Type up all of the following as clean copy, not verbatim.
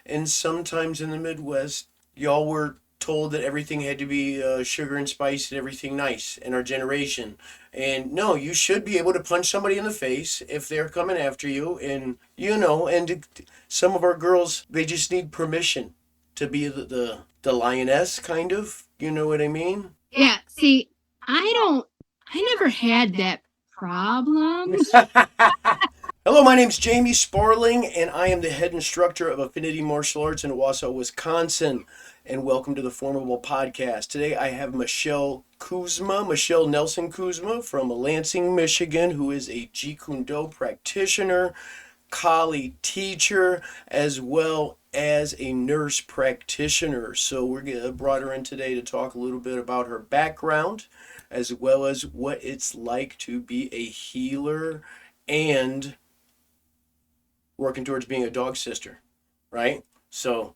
and sometimes in the Midwest, y'all were told that everything had to be sugar and spice and everything nice in our generation. And no, you should be able to punch somebody in the face if they're coming after you. And, some of our girls, they just need permission to be the lioness, kind of. You know what I mean? Yeah. See, I never had that problem. Hello, my name's Jamie Sparling, and I am the head instructor of Affinity Martial Arts in Wausau, Wisconsin. And welcome to the FormABLE podcast. Today I have Michelle Nelson Kuzma from Lansing, Michigan, who is a Jeet Kune Do practitioner, Kali teacher, as well as a nurse practitioner. So we're brought her in today to talk a little bit about her background, as well as what it's like to be a healer and working towards being a dog sister, right? So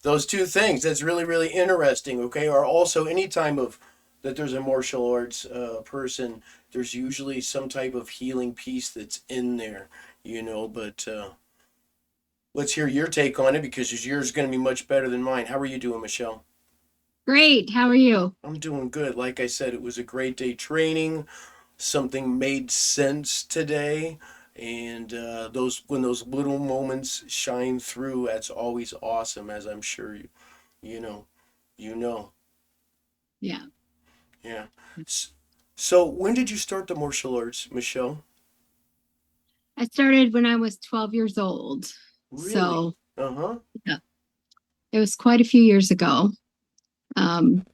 those two things, that's really, really interesting, okay? Or also any time of that there's a martial arts person, there's usually some type of healing piece that's in there, but let's hear your take on it because yours is going to be much better than mine. How are you doing, Michelle? Great. How are you? I'm doing good. Like I said, it was a great day training. Something made sense today. And those when those little moments shine through, that's always awesome, as I'm sure you know, you know. Yeah. Yeah. So when did you start the martial arts, Michelle? I started when I was 12 years old. Really? So Uh-huh. yeah, it was quite a few years ago. Um,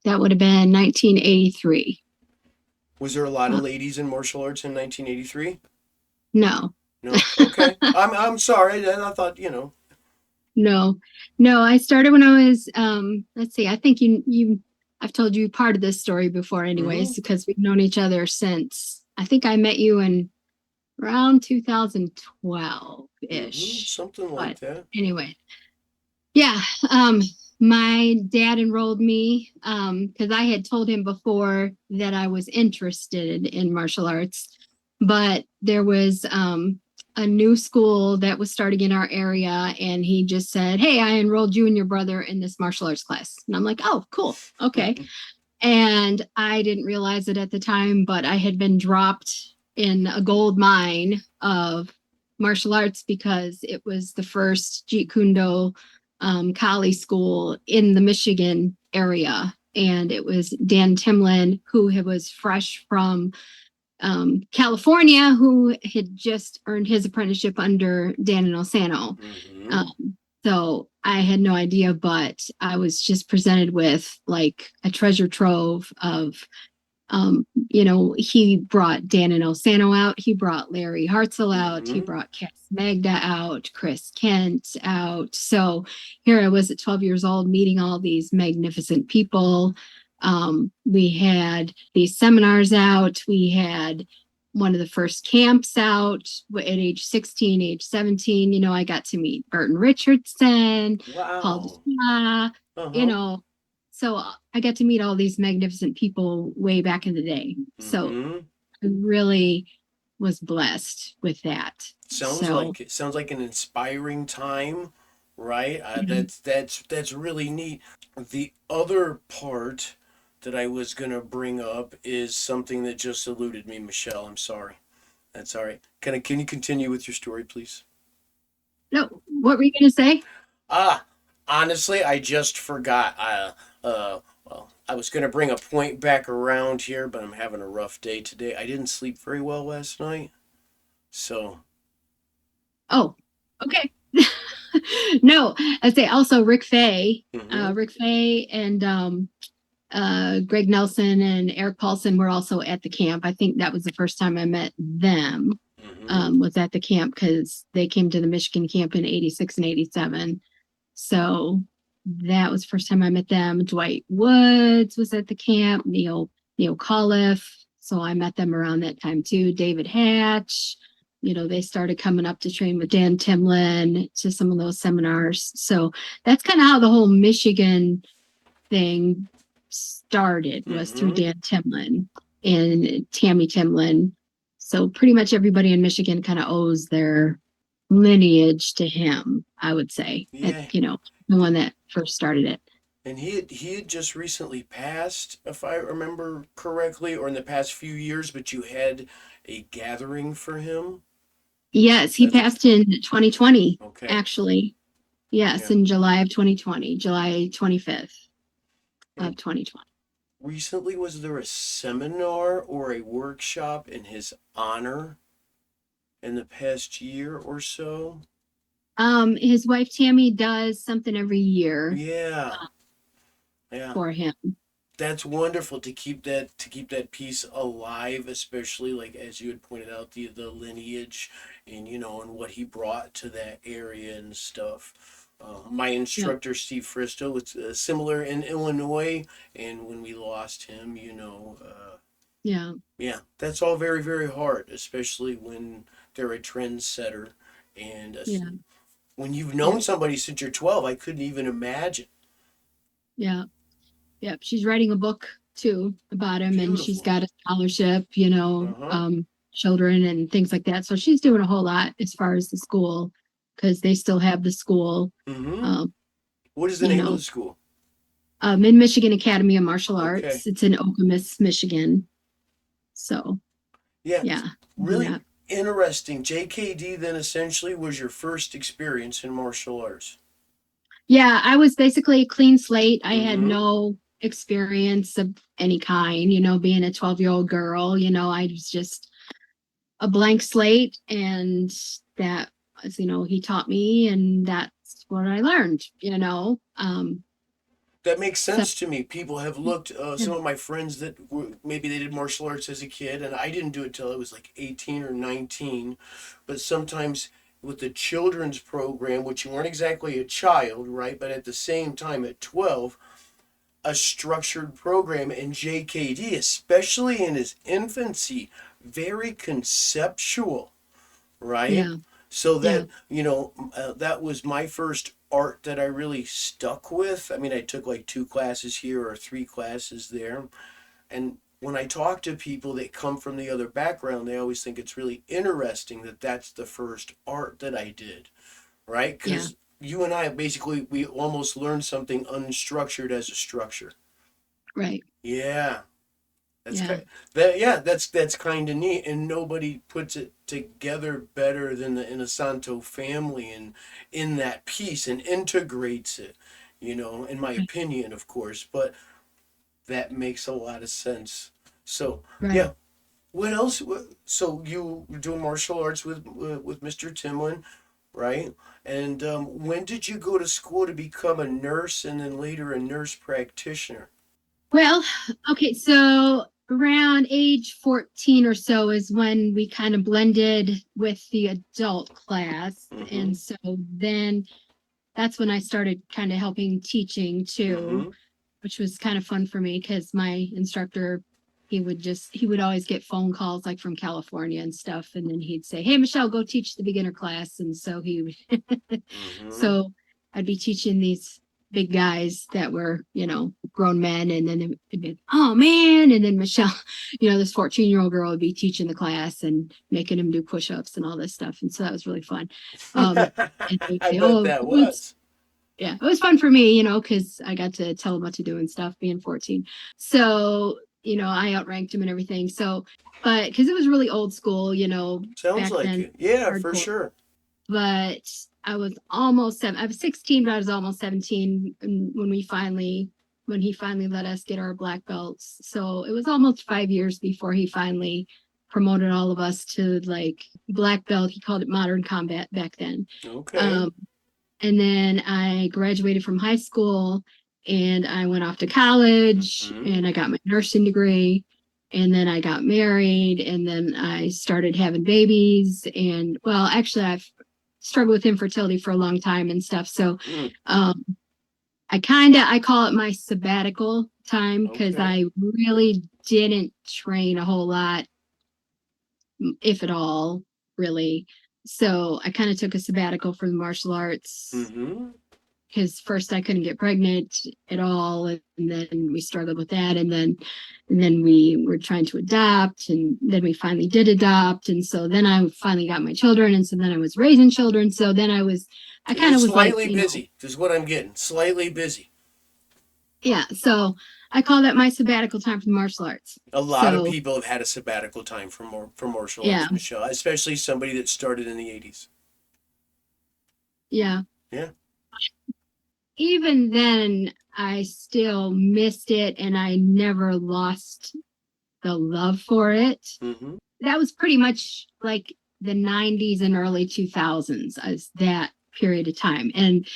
that would have been 1983. Was there a lot Uh, of ladies in martial arts in 1983? no, No. Okay. I'm sorry. I thought, no, no. I started when I was, let's see, I think I've told you part of this story before Mm-hmm. anyways, because we've known each other since, I think I met you in around 2012-ish. Something like But that. anyway, yeah, my dad enrolled me because I had told him before that I was interested in martial arts, but there was a new school that was starting in our area, and he just said, "Hey, I enrolled you and your brother in this martial arts class." And I'm like, "Oh, cool, okay." And I didn't realize it at the time, but I had been dropped in a gold mine of martial arts because it was the first Jeet Kune Do Kali school in the Michigan area. And it was Dan Timlin, who was fresh from California, who had just earned his apprenticeship under Dan and Osano. Mm-hmm. So I had no idea, but I was just presented with like a treasure trove of, he brought Dan and Osano out. He brought Larry Hartzell out. He Mm-hmm. brought Cass Magda out, Chris Kent out. So here I was at 12 years old meeting all these magnificent people. We had these seminars out. We had one of the first camps out at age 16, age 17. I got to meet Burton Richardson, Paul Wow. Desha, you Uh-huh. know, so I got to meet all these magnificent people way back in the day. So Mm-hmm. I really was blessed with that. So, Sounds like an inspiring time, right? yeah. That's really neat. The other part that I was gonna bring up is something that just eluded me, Michelle. I'm sorry. That's all right. Can you continue with your story, please? No, what were you going to say? Ah, honestly, I just forgot. Well, I was gonna bring a point back around here, but I'm having a rough day today. I didn't sleep very well last night, so. Oh, okay. No, I'd say also Mm-hmm. Rick Fay and Greg Nelson and Eric Paulson were also at the camp. I think that was the first time I met them, Mm-hmm. was at the camp because they came to the Michigan camp in 86 and 87. So that was the first time I met them. Dwight Woods was at the camp, Neil Colliff. So I met them around that time too. David Hatch, they started coming up to train with Dan Timlin to some of those seminars. So that's kind of how the whole Michigan thing started, was through Mm-hmm. Dan Timlin and Tammy Timlin. So pretty much everybody in Michigan kind of owes their lineage to him, I would say, at, Yeah. the one that first started it. And he had just recently passed, if I remember correctly, or in the past few years, but you had a gathering for him. Yes, he That's passed in 2020, okay. actually. Yes, Yeah. in July of 2020, July 25th of And 2020. recently, was there a seminar or a workshop in his honor in the past year or so? His wife Tammy does something every year Yeah. Yeah. for him. That's wonderful to keep that piece alive, especially like as you had pointed out the lineage and and what he brought to that area and stuff. My Yeah, instructor Steve Fristo was similar in Illinois, and when we lost him, yeah, yeah, that's all very very hard, especially when they're a trendsetter, and yeah, when you've yeah, known somebody since you're 12, I couldn't even imagine. yeah. Yep, she's writing a book too about him, and she's Beautiful. got a scholarship, Uh huh. children and things like that. So she's doing a whole lot as far as the school, because they still have the school, Mm-hmm. um, What is the you name of know, the school? in Michigan Academy of Martial Okay. Arts. It's in Okemos, Michigan. So Yeah, yeah, really yeah, interesting. JKD then essentially was your first experience in martial arts. yeah. I was basically a clean slate. I had Mm-hmm. no experience of any kind. Being a 12-year-old girl. I was just a blank slate, and that was, he taught me, and that's what I learned. That makes So sense to me. People have looked, yeah, some of my friends that maybe they did martial arts as a kid, and I didn't do it till I was like 18 or 19. But sometimes with the children's program, which you weren't exactly a child, right? But at the same time, at 12, a structured program in JKD, especially in his infancy, very conceptual, right? yeah, So yeah, that was my first art that I really stuck with. I mean, I took like two classes here or three classes there. And when I talk to people that come from the other background, they always think it's really interesting that that's the first art that I did, right? yeah, Because you and I basically, we almost learned something unstructured as a structure. right, Yeah. That's yeah, kind that yeah, that's kind of neat, and nobody puts it together better than the Inosanto family, and in that piece and integrates it, in my opinion, of course, but that makes a lot of sense. So right. yeah, what else? So you were doing martial arts with Mr. Timlin, right? And when did you go to school to become a nurse and then later a nurse practitioner? Well, okay, so around age 14 or so is when we kind of blended with the adult class. Mm-hmm. And so then that's when I started kind of helping teaching too, Mm-hmm. which was kind of fun for me because my instructor, he would always get phone calls like from California and stuff. And then he'd say, "Hey, Michelle, go teach the beginner class." And so Mm-hmm. so I'd be teaching these big guys that were, grown men. And then it'd be, "Oh man." And then Michelle, this 14-year-old girl would be teaching the class and making him do push-ups and all this stuff. And so that was really fun. And they would I say, bet "Oh, that was. yeah, it was fun for me, because I got to tell him what to do and stuff being 14." So, I outranked him and everything. So, but because it was really old school, Sounds back like then, it. Yeah, for hardcore. sure. But I was almost seven. I was 16, but I was almost 17 when he finally let us get our black belts. So it was almost 5 years before he finally promoted all of us to like black belt. He called it modern combat back then. Okay. Um, and then I graduated from high school and I went off to college Mm-hmm. and I got my nursing degree. And then I got married and then I started having babies. And well, actually, I've struggled with infertility for a long time and stuff. So Mm, um, I call it my sabbatical time because okay. I really didn't train a whole lot, if at all, really. So I kind of took a sabbatical from the martial arts Mm-hmm. because first I couldn't get pregnant at all, and then we struggled with that, and then we were trying to adopt, and then we finally did adopt, and so then I finally got my children, and so then I was raising children, so then I So kind you're of was like, slightly busy, is what I'm getting. Slightly busy. yeah, so I call that my sabbatical time from martial arts. A lot of So people have had a sabbatical time for martial yeah, arts, Michelle, especially somebody that started in the 80s. yeah. Yeah. Even then, I still missed it, and I never lost the love for it. Mm-hmm. That was pretty much like the 90s and early 2000s as that period of time. And,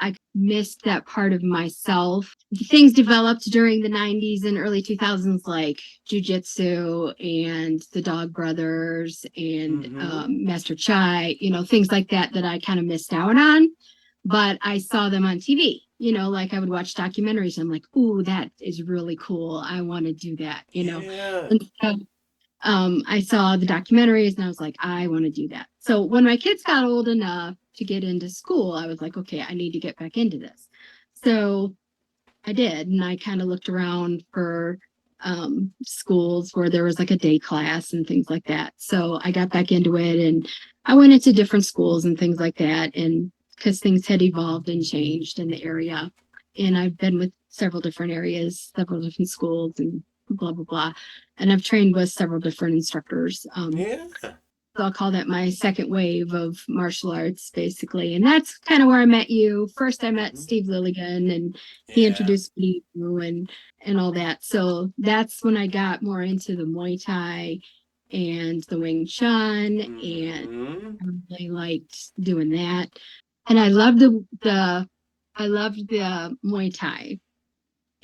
I missed that part of myself. Things developed during the 90s and early 2000s, like jujitsu and the Dog Brothers and Master Chai, things like that I kind of missed out on. But I saw them on TV, like I would watch documentaries. And I'm like, ooh, that is really cool. I want to do that, Yeah. And so I saw the documentaries and I was like, I want to do that. So when my kids got old enough to get into school, I was like, okay, I need to get back into this. So I did. And I kind of looked around for schools where there was like a day class and things like that. So I got back into it and I went into different schools and things like that. And because things had evolved and changed in the area. And I've been with several different areas, several different schools and blah, blah, blah. And I've trained with several different instructors. Yeah. So I'll call that my second wave of martial arts, basically. And that's kind of where I met you. First, I met Steve Lilligan, and he Yeah. introduced me to you and all that. So that's when I got more into the Muay Thai and the Wing Chun, and I really liked doing that. And I loved the Muay Thai,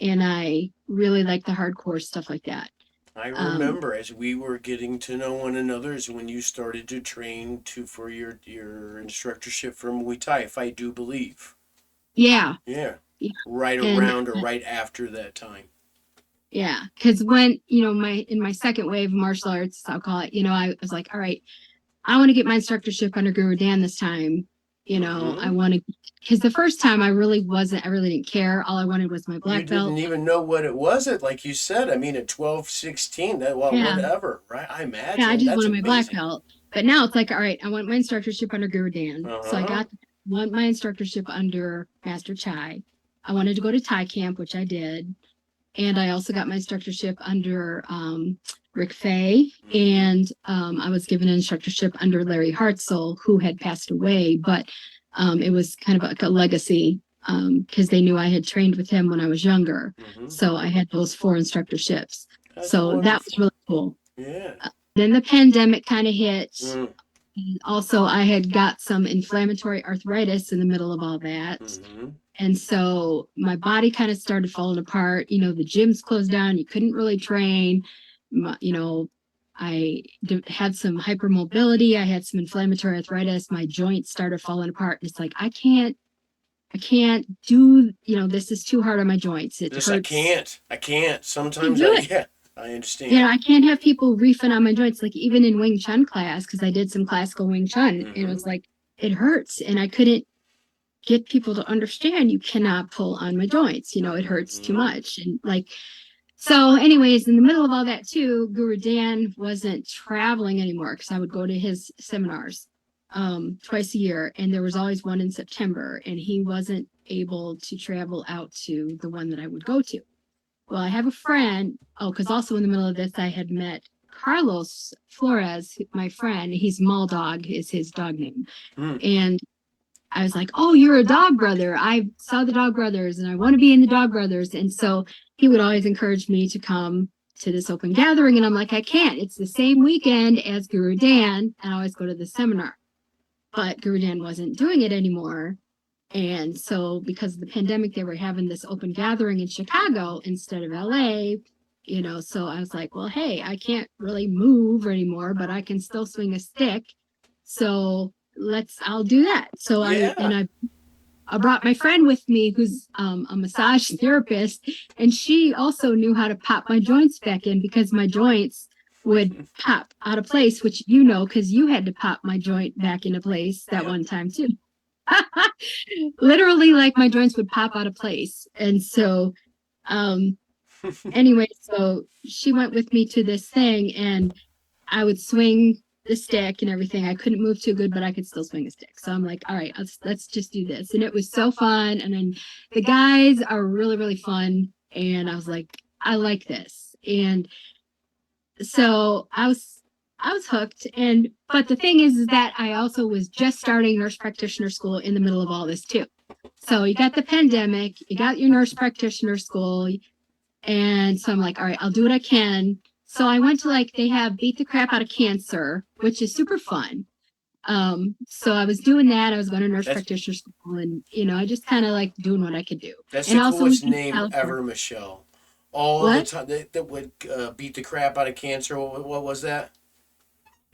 and I really liked the hardcore stuff like that. I remember as we were getting to know one another is when you started to train for your instructorship for Muay Thai, if I do believe. Yeah. Yeah. Yeah. Right And around or right after that time. yeah, because when in my second wave of martial arts, I'll call it, I was like, all right, I want to get my instructorship under Guru Dan this time. I want to, because the first time I really didn't care. All I wanted was my You black belt. didn't even know what it was. Like you said, I mean, at 12, 16, Yeah. whatever, right? I imagine. Yeah, I just That's wanted my black amazing. belt. But now it's like, all right, I want my instructorship under Guru Dan. So I want my instructorship under Master Chai. I wanted to go to Thai camp, which I did. And I also got my instructorship under Rick Fay. And I was given an instructorship under Larry Hartzell, who had passed away. But it was kind of like a legacy because they knew I had trained with him when I was younger. So I had those 4 instructorships. That's so wonderful. That was really cool. Yeah. Then the pandemic kind of hit. And also, I had got some inflammatory arthritis in the middle of all that. And so my body kind of started falling apart. The gyms closed down. You couldn't really train. I had some hypermobility. I had some inflammatory arthritis. My joints started falling apart. It's like, I can't do, this is too hard on my joints. It hurts. I can't. Sometimes I understand. I can't have people reefing on my joints. Like even in Wing Chun class, because I did some classical Wing Chun, and it was like, it hurts. And I couldn't get people to understand you cannot pull on my joints. It hurts too much. And so anyways, in the middle of all that too, Guru Dan wasn't traveling anymore because I would go to his seminars twice a year. And there was always one in September, and he wasn't able to travel out to the one that I would go to. Well, I have a friend. Because also in the middle of this, I had met Carlos Flores, my friend. He's Mall Dog is his dog name. And I was like, oh, you're a Dog Brother. I saw the Dog Brothers and I want to be in the Dog Brothers. And so he would always encourage me to come to this open gathering. And I'm like, I can't. It's the same weekend as Guru Dan. And I always go to the seminar. But Guru Dan wasn't doing it anymore. And so because of the pandemic, they were having this open gathering in Chicago instead of LA. So I was like, well, hey, I can't really move anymore, but I can still swing a stick. So I'll do that. So I brought my friend with me who's a massage therapist, and she also knew how to pop my joints back in because my joints would pop out of place, which because you had to pop my joint back into place that one time too. Literally, like my joints would pop out of place. And so, um, anyway, so she went with me to this thing, and I would swing the stick and everything. I couldn't move too good, but I could still swing a stick. So I'm like, all right, let's just do this. And it was so fun. And then the guys are really, really fun. And I was like, I like this. And so I was hooked. And but the thing is that I also was just starting nurse practitioner school in the middle of all this too. So you got the pandemic, you got your nurse practitioner school, and so I'm like, all right, I'll do what I can. So I went to, like, they have Beat the Crap Out of Cancer, which is super fun. So I was doing that. I was going to nurse practitioner school, and I just kind of like doing what I could do. That's And the also coolest name ever, Michelle. All the what? time that would beat the crap out of cancer. What was that?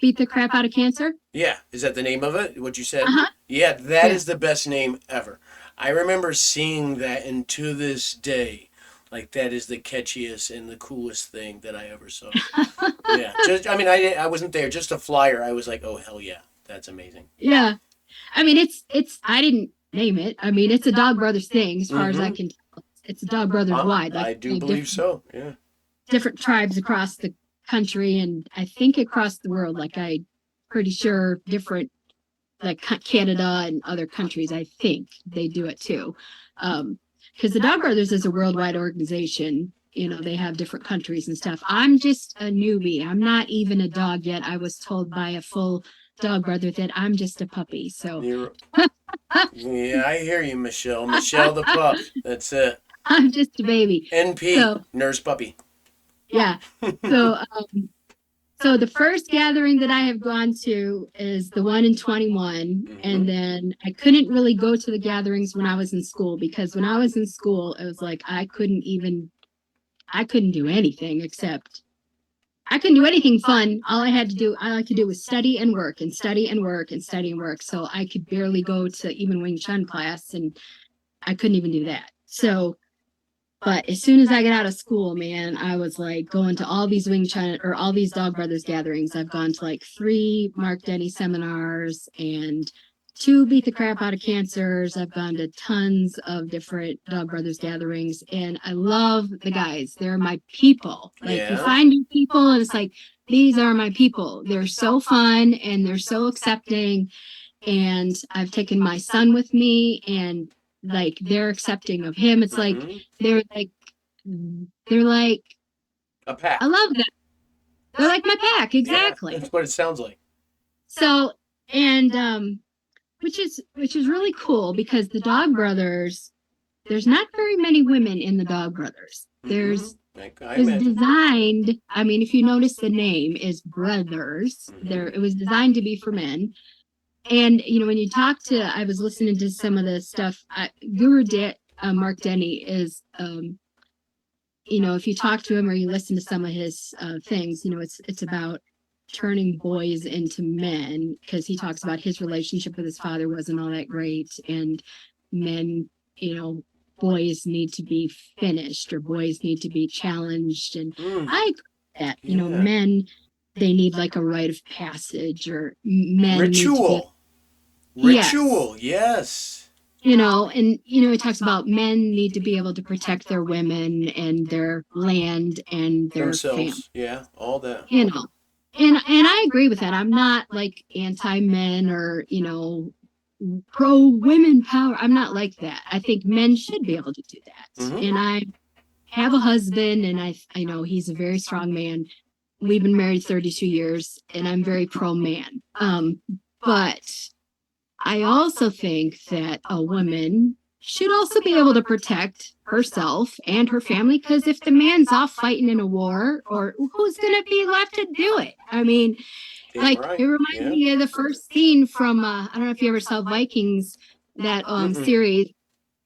Beat the Crap Out of Cancer? Yeah, is that the name of it? What you said? Uh-huh. Yeah, that Yeah. is the best name ever. I remember seeing that, and to this day, like that is the catchiest and the coolest thing that I ever saw. Yeah, just I mean, I wasn't there, just a flyer. I was like, oh hell yeah, that's amazing. Yeah. I mean, it's I didn't name it. I mean, it's a Dog Brothers thing as far as I can tell. It's a Dog Brothers wide. Like I do believe so. Yeah. different tribes across the country, and I think across the world. Like, I pretty sure different, like Canada and other countries, I think they do it too. Because the Dog Brothers is a worldwide organization. They have different countries and stuff. I'm just a newbie. I'm not even a dog yet. I was told by a full dog brother that I'm just a puppy. So yeah, I hear you, Michelle. Michelle the pup. That's it. I'm just a baby. NP, so, nurse puppy. Yeah. So the first gathering that I have gone to is the one in 21. And then I couldn't really go to the gatherings when I was in school, because when I was in school, it was like I couldn't do anything except I couldn't do anything fun. All I like to do was study and work and study and work and study and work. So I could barely go to even Wing Chun class, and I couldn't even do that. So, but as soon as I got out of school, man, I was like going to all these Wing Chun or all these Dog Brothers gatherings. I've gone to like 3 Mark Denny seminars and 2 Beat the Crap Out of Cancers. I've gone to tons of different Dog Brothers gatherings, and I love the guys. They're my people. Like, you find new people, and it's like, these are my people. They're so fun, and they're so accepting. And I've taken my son with me, and like, they're accepting of him. It's like they're like a pack. I love them. They're like my pack, exactly. Yeah, that's what it sounds like. So, and which is really cool, because the Dog Brothers, there's not very many women in the Dog Brothers. There's designed, I mean, if you notice, the name is Brothers. It was designed to be for men. And when you talk to, I was listening to some of the stuff. Mark Denny is, if you talk to him or you listen to some of his things, it's about turning boys into men, because he talks about his relationship with his father wasn't all that great, and men, boys need to be finished, or boys need to be challenged. And I agree with that. Men, they need like a rite of passage, or men ritual. Yes. And it talks about men need to be able to protect their women and their land and their family. Yeah, all that. And I agree with that. I'm not like anti-men or pro women power. I'm not like that. I think men should be able to do that. And I have a husband, and I know he's a very strong man. We've been married 32 years, and I'm very pro man. But I also think that a woman should also be able to protect herself and her family, because if the man's off fighting in a war, or who's going to be left to do it? I mean, it reminds me of the first scene from, I don't know if you ever saw Vikings, that series,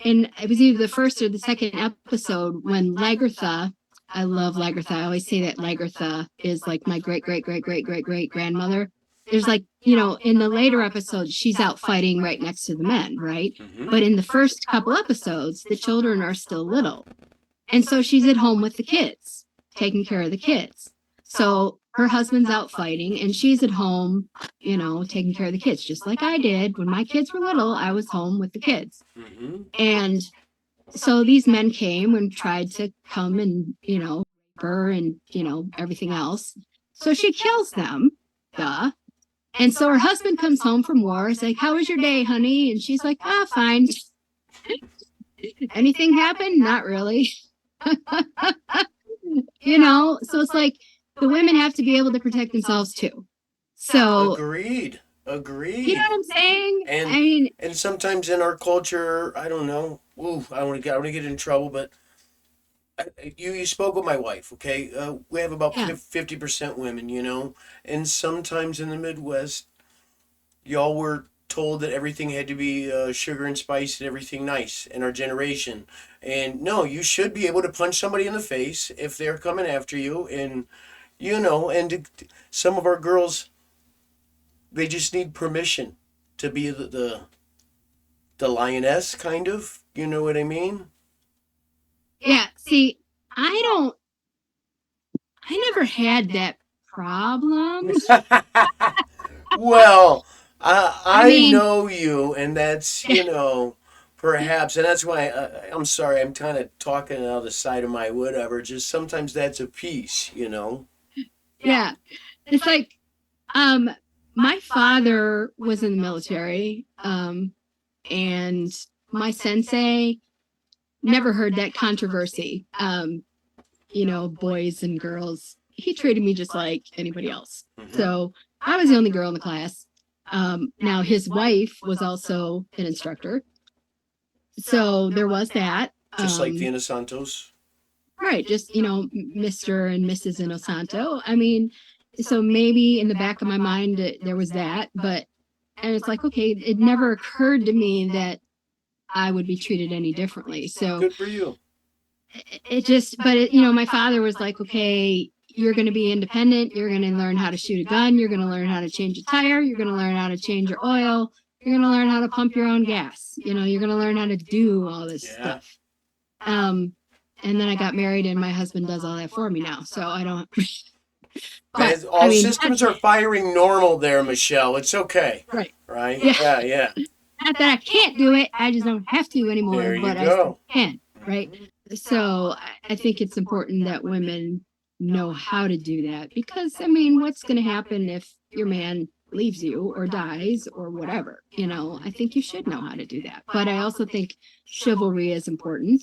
and it was either the first or the second episode when Lagertha, I love Lagertha. I always say that Lagertha is like my great, great, great, great, great, great grandmother. There's like, in the later episodes, she's out fighting right next to the men, right? But in the first couple episodes, the children are still little. And so she's at home with the kids, taking care of the kids. So her husband's out fighting and she's at home, taking care of the kids, just like I did. When my kids were little, I was home with the kids. Mm-hmm. And so these men came and tried to come and, her and, everything else. So she kills them, duh. And so her husband comes home from war. It's like, how was your day, honey? And she's like, fine. Anything happened? Not really. So it's like the women have to be able to protect themselves too. So Agreed. you know what I'm saying? And sometimes in our culture, I don't know. Ooh, I don't want to get in trouble, but you spoke with my wife, okay? We have about 50% women, and sometimes in the Midwest, y'all were told that everything had to be sugar and spice and everything nice in our generation. And no, you should be able to punch somebody in the face if they're coming after you. And, some of our girls, they just need permission to be the lioness, kind of. You know what I mean? Yeah. See, I never had that problem. Well, I know you, and that's, perhaps, and that's why I'm sorry, I'm kind of talking out of the side of my whatever, just sometimes that's a piece. Yeah. It's like, my father was in the military, and my sensei never heard that controversy. Boys and girls. He treated me just like anybody else. Mm-hmm. So I was the only girl in the class. Now his wife was also an instructor. So there was that. Just like the Inosantos. Right. Just, Mr. and Mrs. Inosanto. So maybe in the back of my mind, there was that. And it's like, okay, it never occurred to me that I would be treated any differently. So good for you. My father was like, okay, you're going to be independent. You're going to learn how to shoot a gun. You're going to learn how to change a tire. You're going to learn how to change your oil. You're going to learn how to pump your own gas. You're going to learn how to do all this stuff. And then I got married and my husband does all that for me now. So I don't. All systems are firing normal there, Michelle. It's okay. Right. Yeah. Not that I can't do it. I just don't have to anymore. There you but go. I can. Right. So I think it's important that women know how to do that because, what's going to happen if your man leaves you or dies or whatever? I think you should know how to do that. But I also think chivalry is important.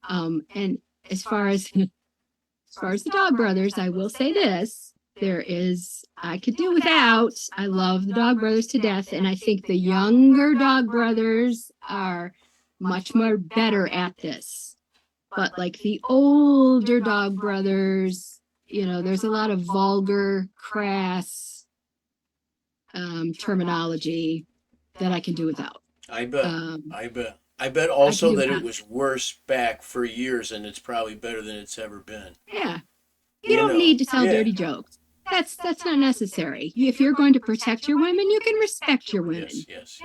And as far as the Dog Brothers, I will say this. I could do without. I love the Dog Brothers to death. And I think the younger Dog Brothers are much more better at this. But like the older Dog Brothers, there's a lot of vulgar, crass terminology that I can do without. I bet also that it was worse back for years, and it's probably better than it's ever been. Yeah. You don't need to tell dirty jokes. That's not necessary. If you're going to protect your women, you can respect your women. Yes.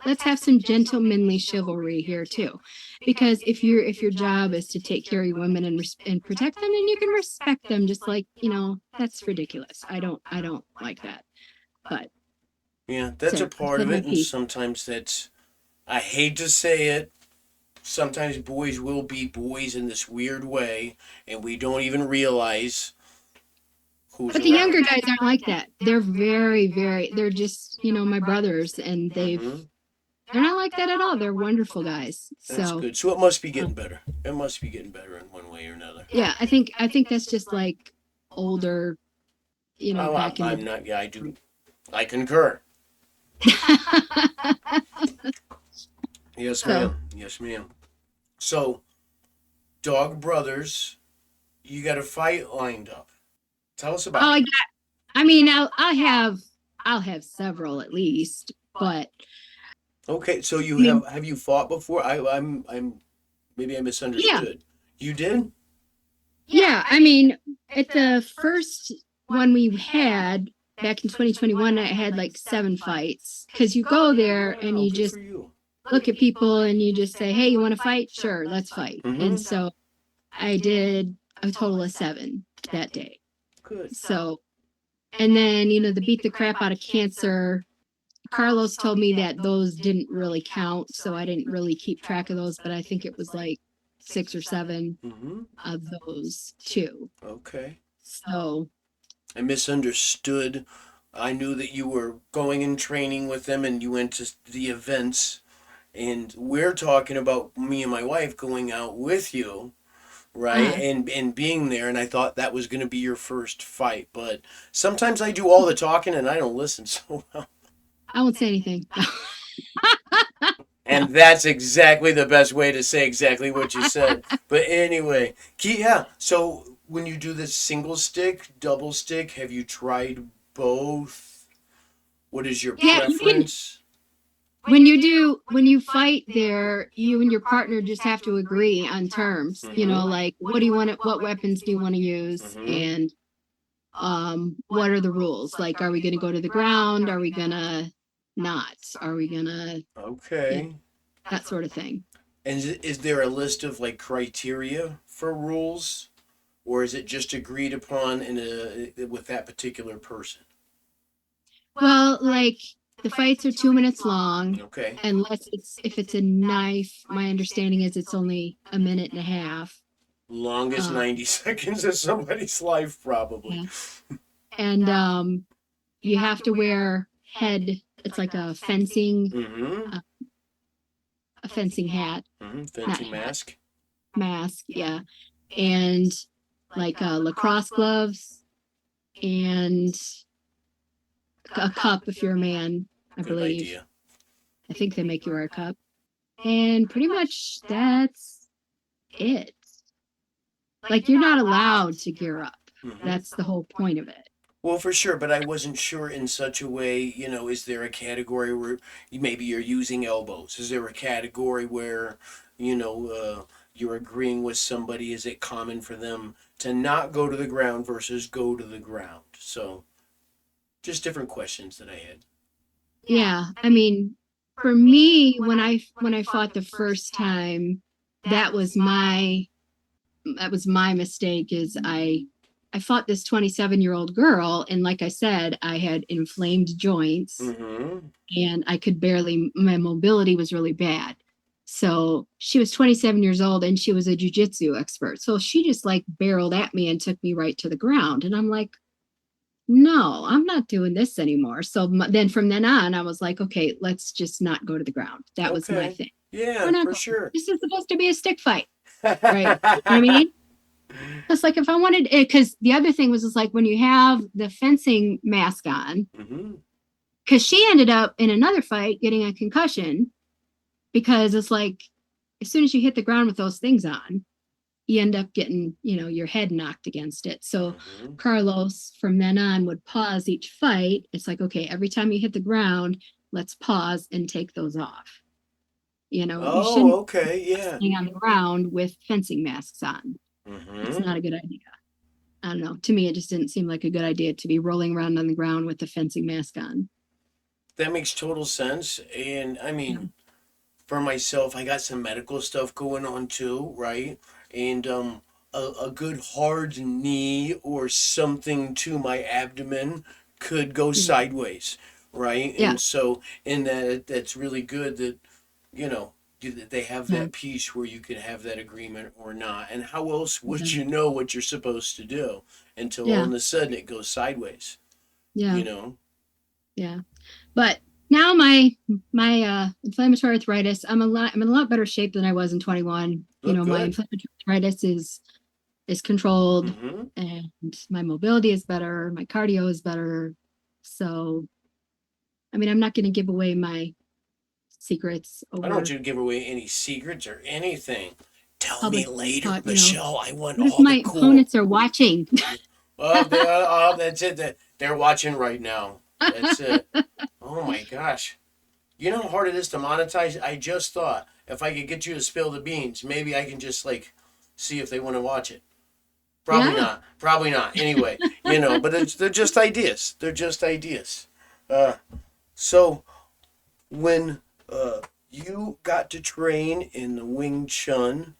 Let's have some gentlemanly chivalry here too, because if your job is to take care of your women and protect them, then you can respect them. Just like that's ridiculous. I don't like that. But yeah, that's a part of it, and sometimes that's. I hate to say it. Sometimes boys will be boys in this weird way, and we don't even realize. But the younger guys aren't like that. They're very, very. They're just my brothers, and they're not like that at all. They're wonderful guys. That's good. So it must be getting better. It must be getting better in one way or another. Yeah, I think that's just like older. I'm not. Yeah, I do. I concur. Yes, ma'am. Yes, ma'am. So, Dog Brothers, you got a fight lined up. Tell us about it. I'll have several at least, but. Okay, so have you fought before? I'm maybe I misunderstood. Yeah. You did? Yeah, at the first one we had back in 2021, I had like 7 fights because you go there and you just look at people and you just say, hey, you want to fight? Sure, let's fight. Mm-hmm. And so I did a total of 7 that day. Good. So And then, the beat the crap out of cancer. Carlos told me that those didn't really count, so I didn't really keep track of those, but I think it was like 6 or 7 Mm-hmm. of those too. Okay. So I misunderstood. I knew that you were going and training with them and you went to the events. And we're talking about me and my wife going out with you, right? uh, And being there. And I thought that was going to be your first fight. But sometimes I do all the talking and I don't listen so well. I won't say anything. No. And that's exactly the best way to say exactly what you said. But anyway, yeah. So when you do this single stick, double stick, have you tried both? What is your Yeah, you can. preference? When you fight there, you and your partner just have to agree on terms. Mm-hmm. Like what do you want to, what weapons do you want to use, Mm-hmm. and what are the rules? Like, are we going to go to the ground? Are we going to not? Are we going to, Okay. that sort of thing? And is there a list of like criteria for rules, or is it just agreed upon with that particular person? Well, like the fights are 2 minutes long, Okay. unless it's if it's a knife. My understanding is it's only a minute and a half. Longest Um, 90 seconds of somebody's life, probably. yeah. And you have to wear head. It's like Mm-hmm. a fencing hat, Mm-hmm. not Fencing hat, mask. mask. Yeah, and like lacrosse gloves and a cup if you're a man. I Good believe. idea. I think they make you wear a cup, and pretty much that's it. Like you're not allowed to gear up. Mm-hmm. That's the whole point of it. Well, for sure, but I wasn't sure in such a way, is there a category where maybe you're using elbows? Is there a category where, you're agreeing with somebody? Is it common for them to not go to the ground versus go to the ground? So, just different questions that I had. Yeah, I mean, for me, when I fought the first time, that was my that was my mistake. Is I fought this 27-year-old girl, and like I said, I had inflamed joints, Mm-hmm. and I could barely, my mobility was really bad. So she was 27 years old and she was a jujitsu expert. So she just like barreled at me and took me right to the ground. And I'm like, no, I'm not doing this anymore. So then from then on, I was like, okay, let's just not go to the ground. That was my Okay. thing. We're Yeah, not for going. sure. This is supposed to be a stick fight, right? You know what I mean? It's like if I wanted it, because the other thing was, it's like when you have the fencing mask on, Mm-hmm. because she ended up in another fight getting a concussion because it's like as soon as you hit the ground with those things on, you end up getting, your head knocked against it. So Mm-hmm. Carlos from then on would pause each fight. It's like, okay, every time you hit the ground, let's pause and take those off. You Oh, shouldn't okay. be Yeah. sitting on the ground with fencing masks on. It's Mm-hmm. not a good idea. I don't know. To me, it just didn't seem like a good idea to be rolling around on the ground with the fencing mask on. That makes total sense. And I Yeah. mean, for myself, I got some medical stuff going on too, right? And a good hard knee or something to my abdomen could go Yeah. sideways, right? Yeah. And so, in that's really good that you know they have Yeah. that piece where you can have that agreement or not. And how else would Yeah. you know what you're supposed to do until all Yeah. of a sudden it goes sideways, Yeah. you know? Yeah. But now my inflammatory arthritis, I'm in a lot better shape than I was in 21. Look My good. inflammatory arthritis is controlled, Mm-hmm. and my mobility is better, my cardio is better. So, I mean, I'm not going to give away my secrets I don't want over you to give away any secrets or anything. Tell me public later, talk. Michelle. I want What if all the my cool. opponents are watching? That's it. They're watching right now. That's it. Oh my gosh. You know how hard it is to monetize? I just thought if I could get you to spill the beans, maybe I can just like see if they want to watch it. Probably Yeah. not. Probably not. Anyway, but they're just ideas. They're just ideas. Uh, so when you got to train in the Wing Chun,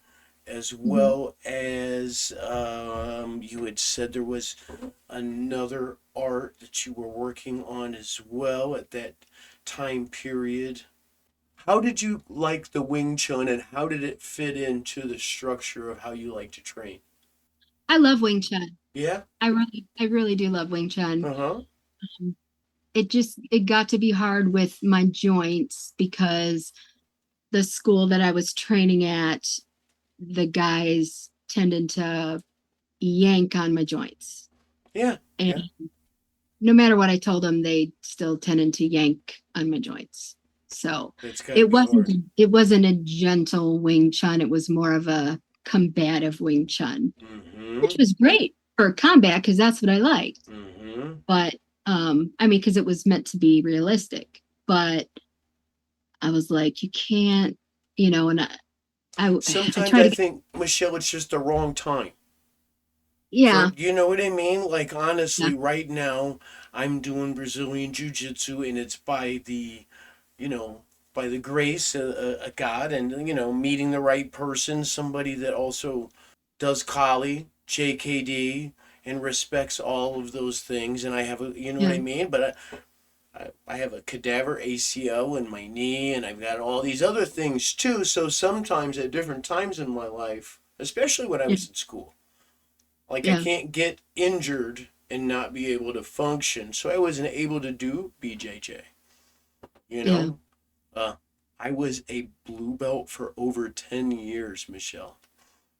as Hmm. well as you had said there was another art that you were working on as well at that time period. How did you like the Wing Chun and how did it fit into the structure of how you like to train? I love Wing Chun. Yeah? I really do love Wing Chun. Uh-huh. It got to be hard with my joints because the school that I was training at, the guys tended to yank on my joints. Yeah. And Yeah. no matter what I told them, they still tended to yank on my joints. So It's got to it be wasn't hard. it wasn't a gentle Wing Chun. It was more of a combative Wing Chun, which Mm-hmm. was great for combat because that's what I liked. Mm-hmm. But I mean, because it was meant to be realistic. But I was like, you can't, and I Sometimes try I to, think, Michelle, it's just the wrong time. yeah, For you know what I mean? Like yeah, honestly, right now I'm doing Brazilian Jiu-Jitsu and it's you know, by the grace of God and meeting the right person, somebody that also does Kali, JKD, and respects all of those things. And I have a, you know what yeah, I mean? But I have a cadaver ACL in my knee, and I've got all these other things too. So sometimes at different times in my life, especially when I yeah, was in school, like I yeah, can't get injured and not be able to function. So I wasn't able to do BJJ. You yeah, know, uh, I was a blue belt for over 10 years, Michelle.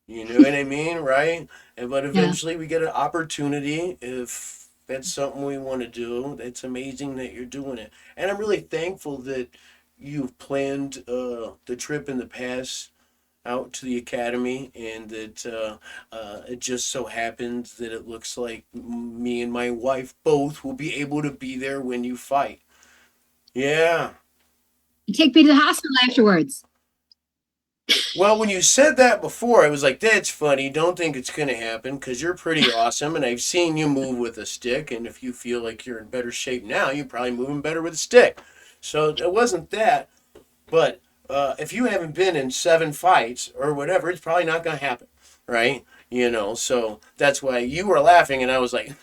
You know what I mean, right? But yeah. eventually we get an opportunity if that's something we want to do. It's amazing that you're doing it. And I'm really thankful that you've planned the trip in the past out to the academy and that it just so happens that it looks like me and my wife both will be able to be there when you fight. Yeah. Take me to the hospital afterwards. Well, when you said that before, I was like, that's funny. Don't think it's going to happen because you're pretty awesome. And I've seen you move with a stick. And if you feel like you're in better shape now, you're probably moving better with a stick. So it wasn't that. But if you haven't been in 7 fights or whatever, it's probably not going to happen. Right? So that's why you were laughing. And I was like,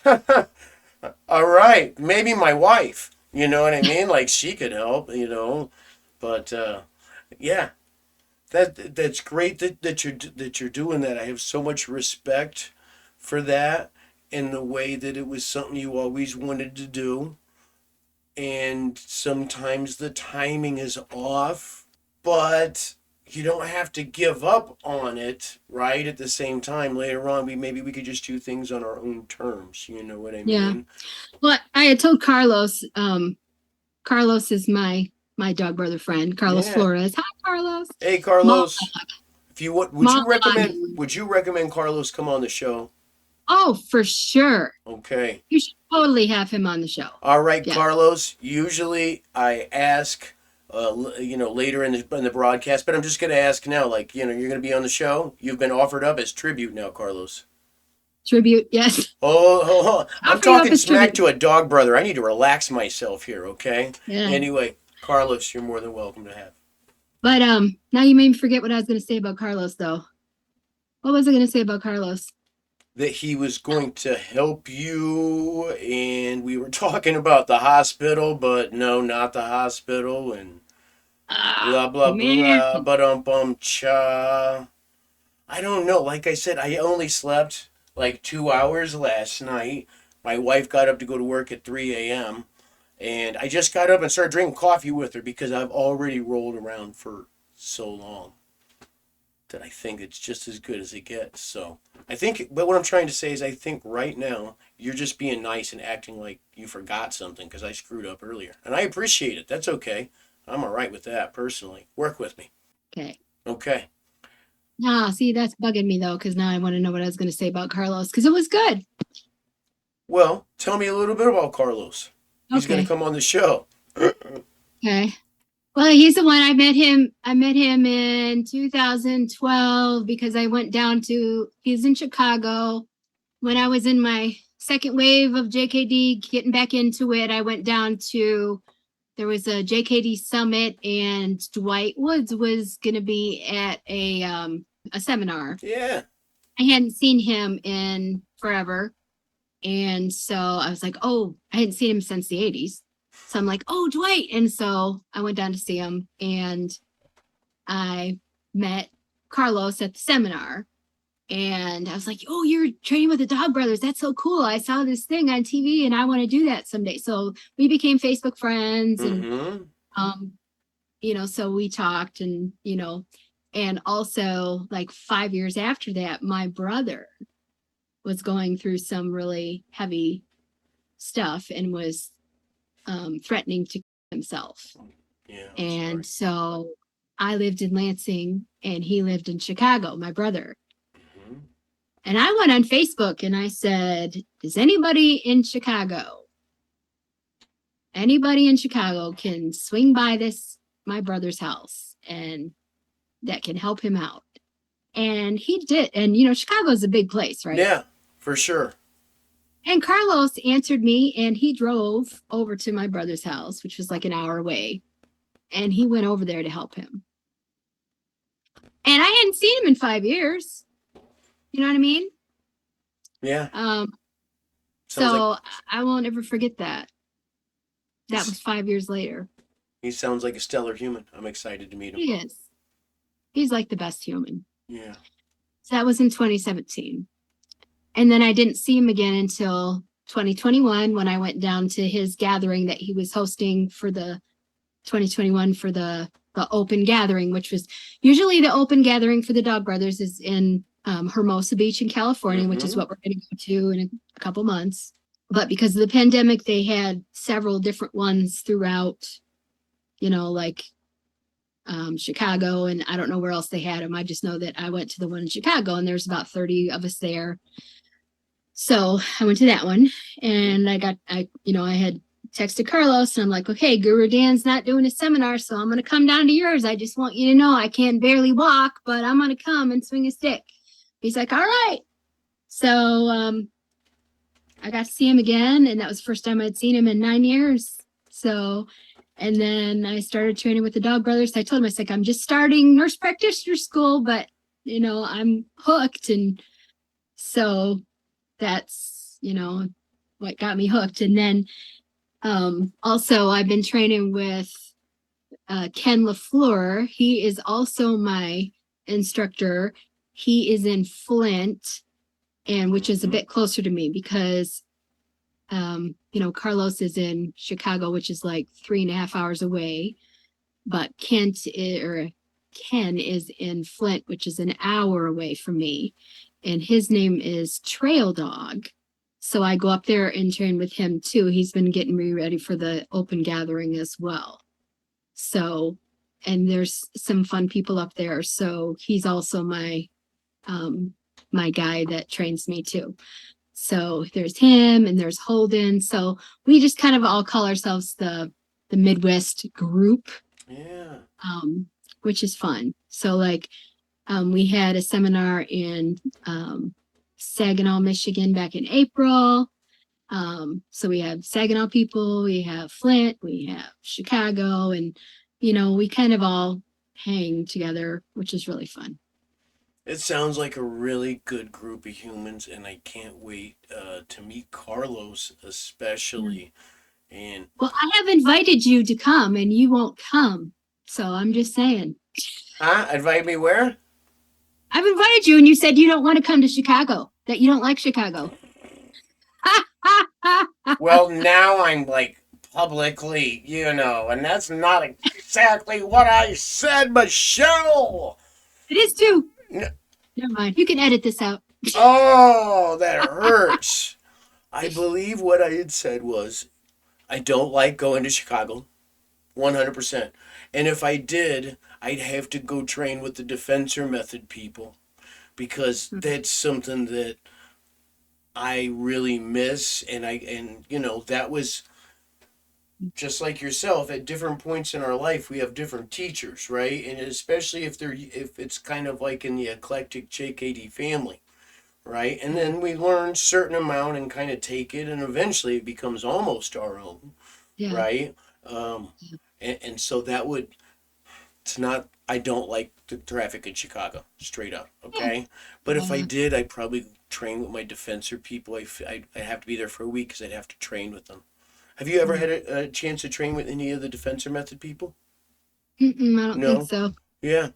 all right, maybe my wife. You know what I mean? Like she could help. But yeah, that's great that you're doing that. I have so much respect for that and the way that it was something you always wanted to do. And sometimes the timing is off, but you don't have to give up on it, right? At the same time, later on, maybe we could just do things on our own terms. You know what I Yeah. mean? Well, I had told Carlos, Carlos is my dog brother friend, Carlos Yeah. Flores. Hi, Carlos. Hey, Mall, Carlos, if you would mall you recommend dog. would you recommend Carlos come on the show? Oh, for sure. Okay. You should totally have him on the show. All right, Yeah. Carlos. Usually I ask, later in the broadcast, but I'm just gonna ask now. Like, you're gonna be on the show. You've been offered up as tribute now, Carlos. Tribute. Yes. Oh, I'm Offer you up talking as smack tribute. to a dog brother. I need to relax myself here, okay? Yeah. Anyway, Carlos, you're more than welcome to have. But now you made me forget what I was going to say about Carlos, though. What was I going to say about Carlos? That he was going to help you, and we were talking about the hospital, but no, not the hospital, and Ah, blah blah man. blah, but cha. I don't know. Like I said, I only slept like 2 hours last night. My wife got up to go to work at 3 a.m. And I just got up and started drinking coffee with her because I've already rolled around for so long that I think it's just as good as it gets. So I think, but what I'm trying to say is, I think right now you're just being nice and acting like you forgot something because I screwed up earlier. And I appreciate it. That's okay. I'm all right with that personally. Work with me. Okay. Okay. Ah, see, that's bugging me, though, because now I want to know what I was going to say about Carlos because it was good. Well, tell me a little bit about Carlos. He's going to Okay. come on the show. Okay. Well, he's the one. I met him in 2012 because I went down to, he's in Chicago. When I was in my second wave of JKD, getting back into it, I went down to, there was a JKD summit, and Dwight Woods was going to be at a seminar. Yeah. I hadn't seen him in forever. And so I was like, oh, I hadn't seen him since the 80s. So I'm like, oh, Dwight. And so I went down to see him and I met Carlos at the seminar. And I was like, oh, you're training with the Dog Brothers. That's so cool. I saw this thing on TV and I want to do that someday. So we became Facebook friends and, Mm-hmm. um, so we talked and also like 5 years after that, my brother was going through some really heavy stuff and was threatening to kill himself. Yeah. And so I lived in Lansing and he lived in Chicago, my brother. Mm-hmm. And I went on Facebook and I said, does anybody in Chicago can swing by my brother's house and that can help him out? And he did. And, Chicago's a big place, right? Yeah, for sure. And Carlos answered me and he drove over to my brother's house, which was like an hour away. And he went over there to help him. And I hadn't seen him in 5 years. You know what I mean? Yeah. So I won't ever forget that. That was 5 years later. He sounds like a stellar human. I'm excited to meet him. He is. He's like the best human. Yeah. So that was in 2017. And then I didn't see him again until 2021 when I went down to his gathering that he was hosting for the 2021 for the open gathering, which was usually the open gathering for the Dog Brothers is in Hermosa Beach in California, which is what we're going to go to in a couple months. But because of the pandemic, they had several different ones throughout, like Chicago, and I don't know where else they had them. I just know that I went to the one in Chicago and there's about 30 of us there. So I went to that one and I had texted Carlos and I'm like, okay, Guru Dan's not doing a seminar, so I'm going to come down to yours. I just want you to know I can barely walk, but I'm going to come and swing a stick. He's like, all right. So I got to see him again, and that was the first time I'd seen him in 9 years. So, and then I started training with the Dog Brothers. I told him, I was like, I'm just starting nurse practitioner school, but, I'm hooked. And so that's, what got me hooked. And then also I've been training with Ken LaFleur. He is also my instructor. He is in Flint, and which is a bit closer to me because Carlos is in Chicago, which is like 3.5 hours away, but Ken is in Flint, which is an hour away from me, and his name is Trail Dog. So I go up there and train with him too. He's been getting me ready for the open gathering as well. So, and there's some fun people up there. So he's also my guy that trains me too. So there's him and there's Holden. So we just kind of all call ourselves the Midwest group. Yeah. Which is fun. So like we had a seminar in Saginaw, Michigan back in April. So we have Saginaw people, we have Flint, we have Chicago, and we kind of all hang together, which is really fun. It sounds like a really good group of humans, and I can't wait to meet Carlos, especially. And well, I have invited you to come, and you won't come. So I'm just saying. invite me where? I've invited you, and you said you don't want to come to Chicago. That you don't like Chicago. Well, now I'm like publicly, and that's not exactly what I said, Michelle. It is too. No. Never mind. You can edit this out. Oh, that hurts. I believe what I had said was I don't like going to Chicago, 100%. And if I did, I'd have to go train with the Defensor Method people because that's something that I really miss. And that was just like yourself. At different points in our life, we have different teachers, right? And especially if it's kind of like in the eclectic JKD family. Right, and then we learn a certain amount and kind of take it, and eventually it becomes almost our own, right? And so it's not I don't like the traffic in Chicago, straight up, Yeah. okay? But if I Yeah. did, I'd probably train with my defensor people. I'd have to be there for a week because I'd have to train with them. Have you ever had a chance to train with any of the defensor method people? I don't think No? so. Yeah.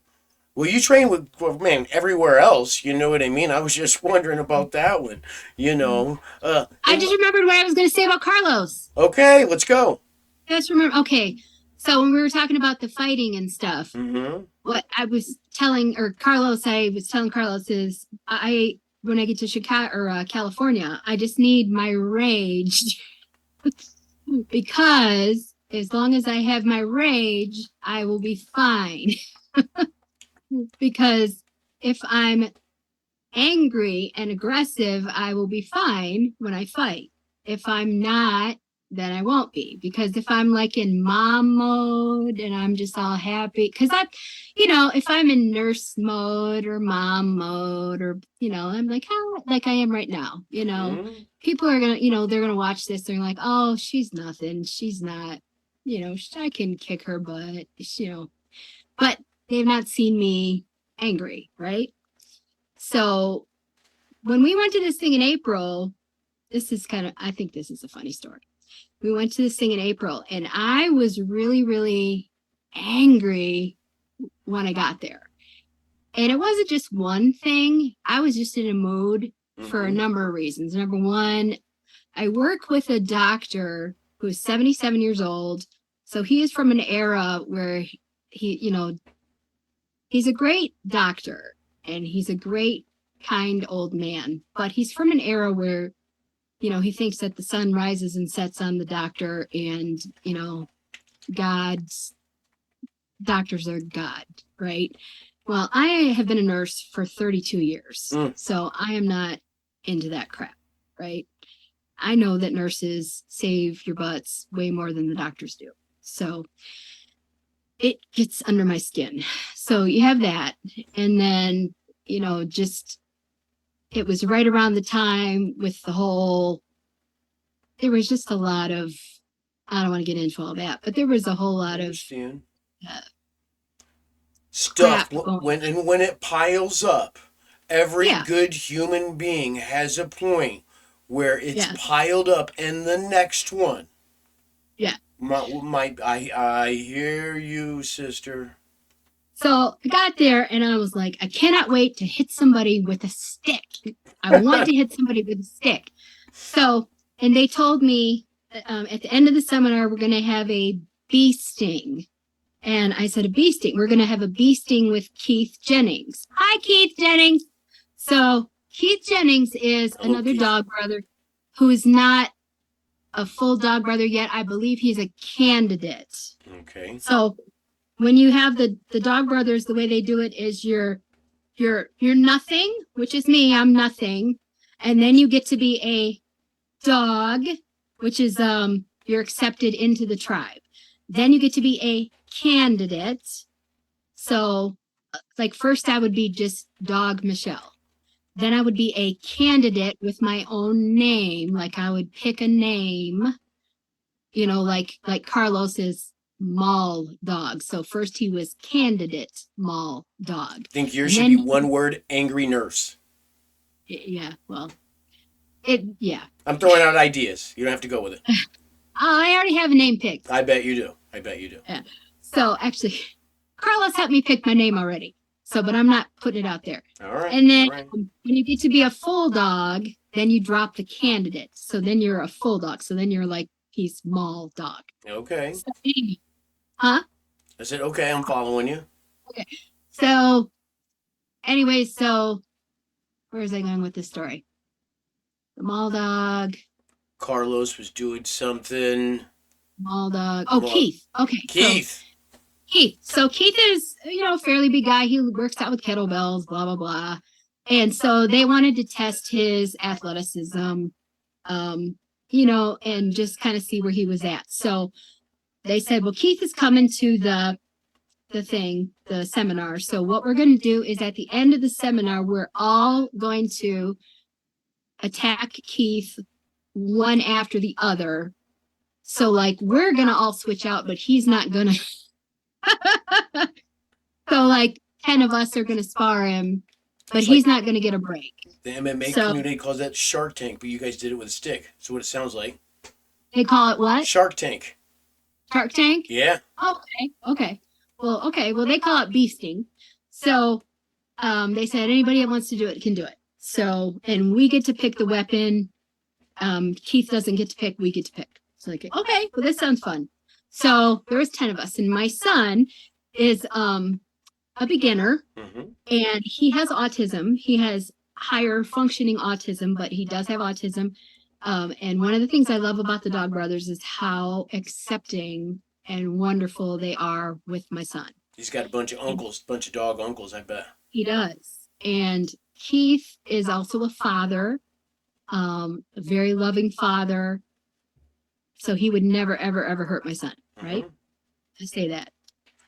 Well, you train with, well, man, everywhere else. You know what I mean? I was just wondering about that one. You know. I just remembered what I was going to say about Carlos. Okay, let's go. I just remember. Okay, so when we were talking about the fighting and stuff, Mm-hmm. what I was telling, or Carlos, I was telling Carlos is I when I get to Chicago or California, I just need my rage because as long as I have my rage, I will be fine. Because if I'm angry and aggressive, I will be fine when I fight. If I'm not, then I won't be. Because if I'm like in mom mode and I'm just all happy, because if I'm in nurse mode or mom mode, or, I'm like, oh, like I am right now, Mm-hmm. people are going to, they're going to watch this. They're like, oh, she's nothing. She's not, I can kick her butt, but they've not seen me angry, right? So when we went to this thing in April, I think this is a funny story. We went to this thing in April and I was really, really angry when I got there. And it wasn't just one thing. I was just in a mood for a Mm-hmm. number of reasons. Number one, I work with a doctor who's 77 years old. So he is from an era where he's a great doctor and he's a great, kind old man, but he's from an era where, he thinks that the sun rises and sets on the doctor and, God's doctors are God, right? Well, I have been a nurse for 32 years, Mm. so I am not into that crap, right? I know that nurses save your butts way more than the doctors do. So it gets under my skin. So you have that. And then, just it was right around the time with there was just a lot of, I don't want to get into all that, but there was a whole lot of uh, Stuff crap going on. when it piles up, every Yeah. good human being has a point where it's Yeah. piled up, and the next one. Yeah. I hear you, sister. So I got there and I was like, I cannot wait to hit somebody with a stick. I want to hit somebody with a stick. So, and they told me at the end of the seminar, we're going to have a bee sting. And I said, a bee sting. We're going to have a bee sting with Keith Jennings. Hi, Keith Jennings. So Keith Jennings is Hello, another Keith. dog brother who is not a full dog brother yet. I believe he's a candidate. Okay. So when you have the dog brothers, the way they do it is you're nothing, which is me. I'm nothing, and then you get to be a dog, which is you're accepted into the tribe. Then you get to be a candidate. So, like first I would be just dog Michelle. Then I would be a candidate with my own name. Like I would pick a name, like Carlos is mall dog. So first he was candidate mall dog. Think yours And should then be one word: angry nurse. yeah, well, yeah. I'm throwing out ideas. You don't have to go with it. I already have a name picked. I bet you do. I bet you do. Yeah. So actually, Carlos helped me pick my name already. So, but I'm not putting it out there. All right. And then All right. when you get to be a full dog, then you drop the candidate. So then you're a full dog. So then you're like he's mall dog. Okay. So, huh? I said, okay, I'm following you. Okay. So, anyway, so where is I going with this story? The mall dog. Carlos was doing something. Mall dog. Oh, Mall- Keith. Okay. Keith. Keith. So Keith is, a fairly big guy. He works out with kettlebells, blah, blah, blah. And so they wanted to test his athleticism, and just kind of see where he was at. So they said, well, Keith is coming to the seminar. So what we're going to do is at the end of the seminar, we're all going to attack Keith one after the other. So like we're going to all switch out, but he's not going to So like 10 of us are going to spar him, but he's not going to get a break. The MMA community calls that Shark Tank, but you guys did it with a stick. That's what it sounds like. They call it what? Shark Tank. Shark Tank? Yeah. Okay. Well, they call it beasting. So they said anybody that wants to do it can do it. So, and we get to pick the weapon. Keith doesn't get to pick, we get to pick. So like, okay, well, this sounds fun. So there was 10 of us, and my son is a beginner, and he has autism. He has higher functioning autism, but he does have autism. And one of the things I love about the Dog Brothers is how accepting and wonderful they are with my son. He's got a bunch of uncles, bunch of dog uncles, I bet. He does. And Keith is also a father, a very loving father. So he would never, ever, ever hurt my son, right? I say that.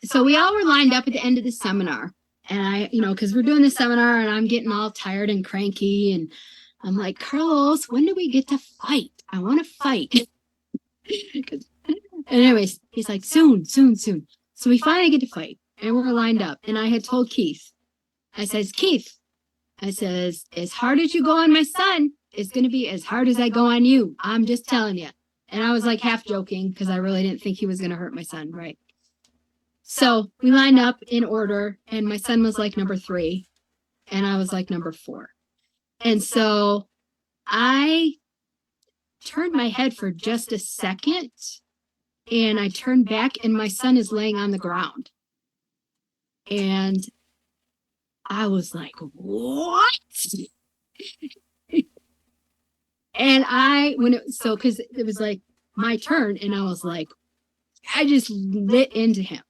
So we all were lined up at the end of the seminar. And I, because we're doing the seminar and I'm getting all tired and cranky. And I'm like, Carlos, when do we get to fight? I want to fight. And anyways, he's like, soon. So we finally get to fight. And we're lined up. And I had told Keith, I says, Keith, I says, as hard as you go on my son, it's going to be as hard as I go on you. I'm just telling you. And I was like half joking because I really didn't think he was going to hurt my son, right? So we lined up in order, and my son was like number 3, and I was like number 4. And so I turned my head for just a second, and I turned back, and my son is laying on the ground. And I was like, what? And because it was like my turn, and I was like, I just lit into him.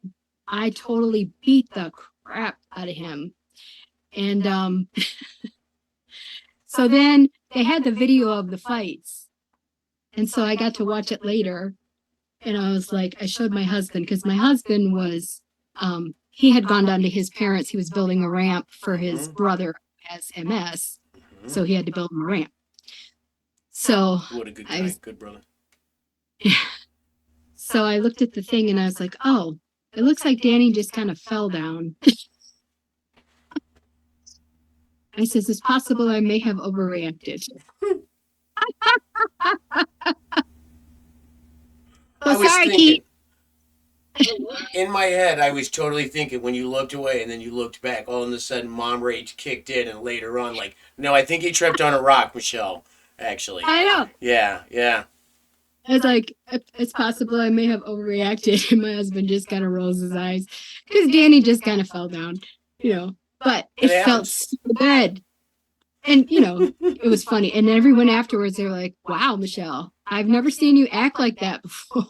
I totally beat the crap out of him. And so then they had the video of the fights. And so I got to watch it later. And I was like, I showed my husband, because my husband was, he had gone down to his parents. He was building a ramp for his brother as MS. So he had to build him a ramp. So what a good guy, good brother. Yeah. So I looked at the thing and I was like, oh, it looks like Danny just kind of fell down. I says, it's possible I may have overreacted. Sorry, Keith. In my head, I was totally thinking when you looked away and then you looked back, all of a sudden mom rage kicked in, and later on, like, no, I think he tripped on a rock, Michelle, actually. I know. Yeah. I was like, it's possible I may have overreacted. And my husband just kind of rolls his eyes because Danny just kind of fell down, but it felt so good. And, it was funny. And everyone afterwards, they were like, wow, Michelle, I've never seen you act like that before.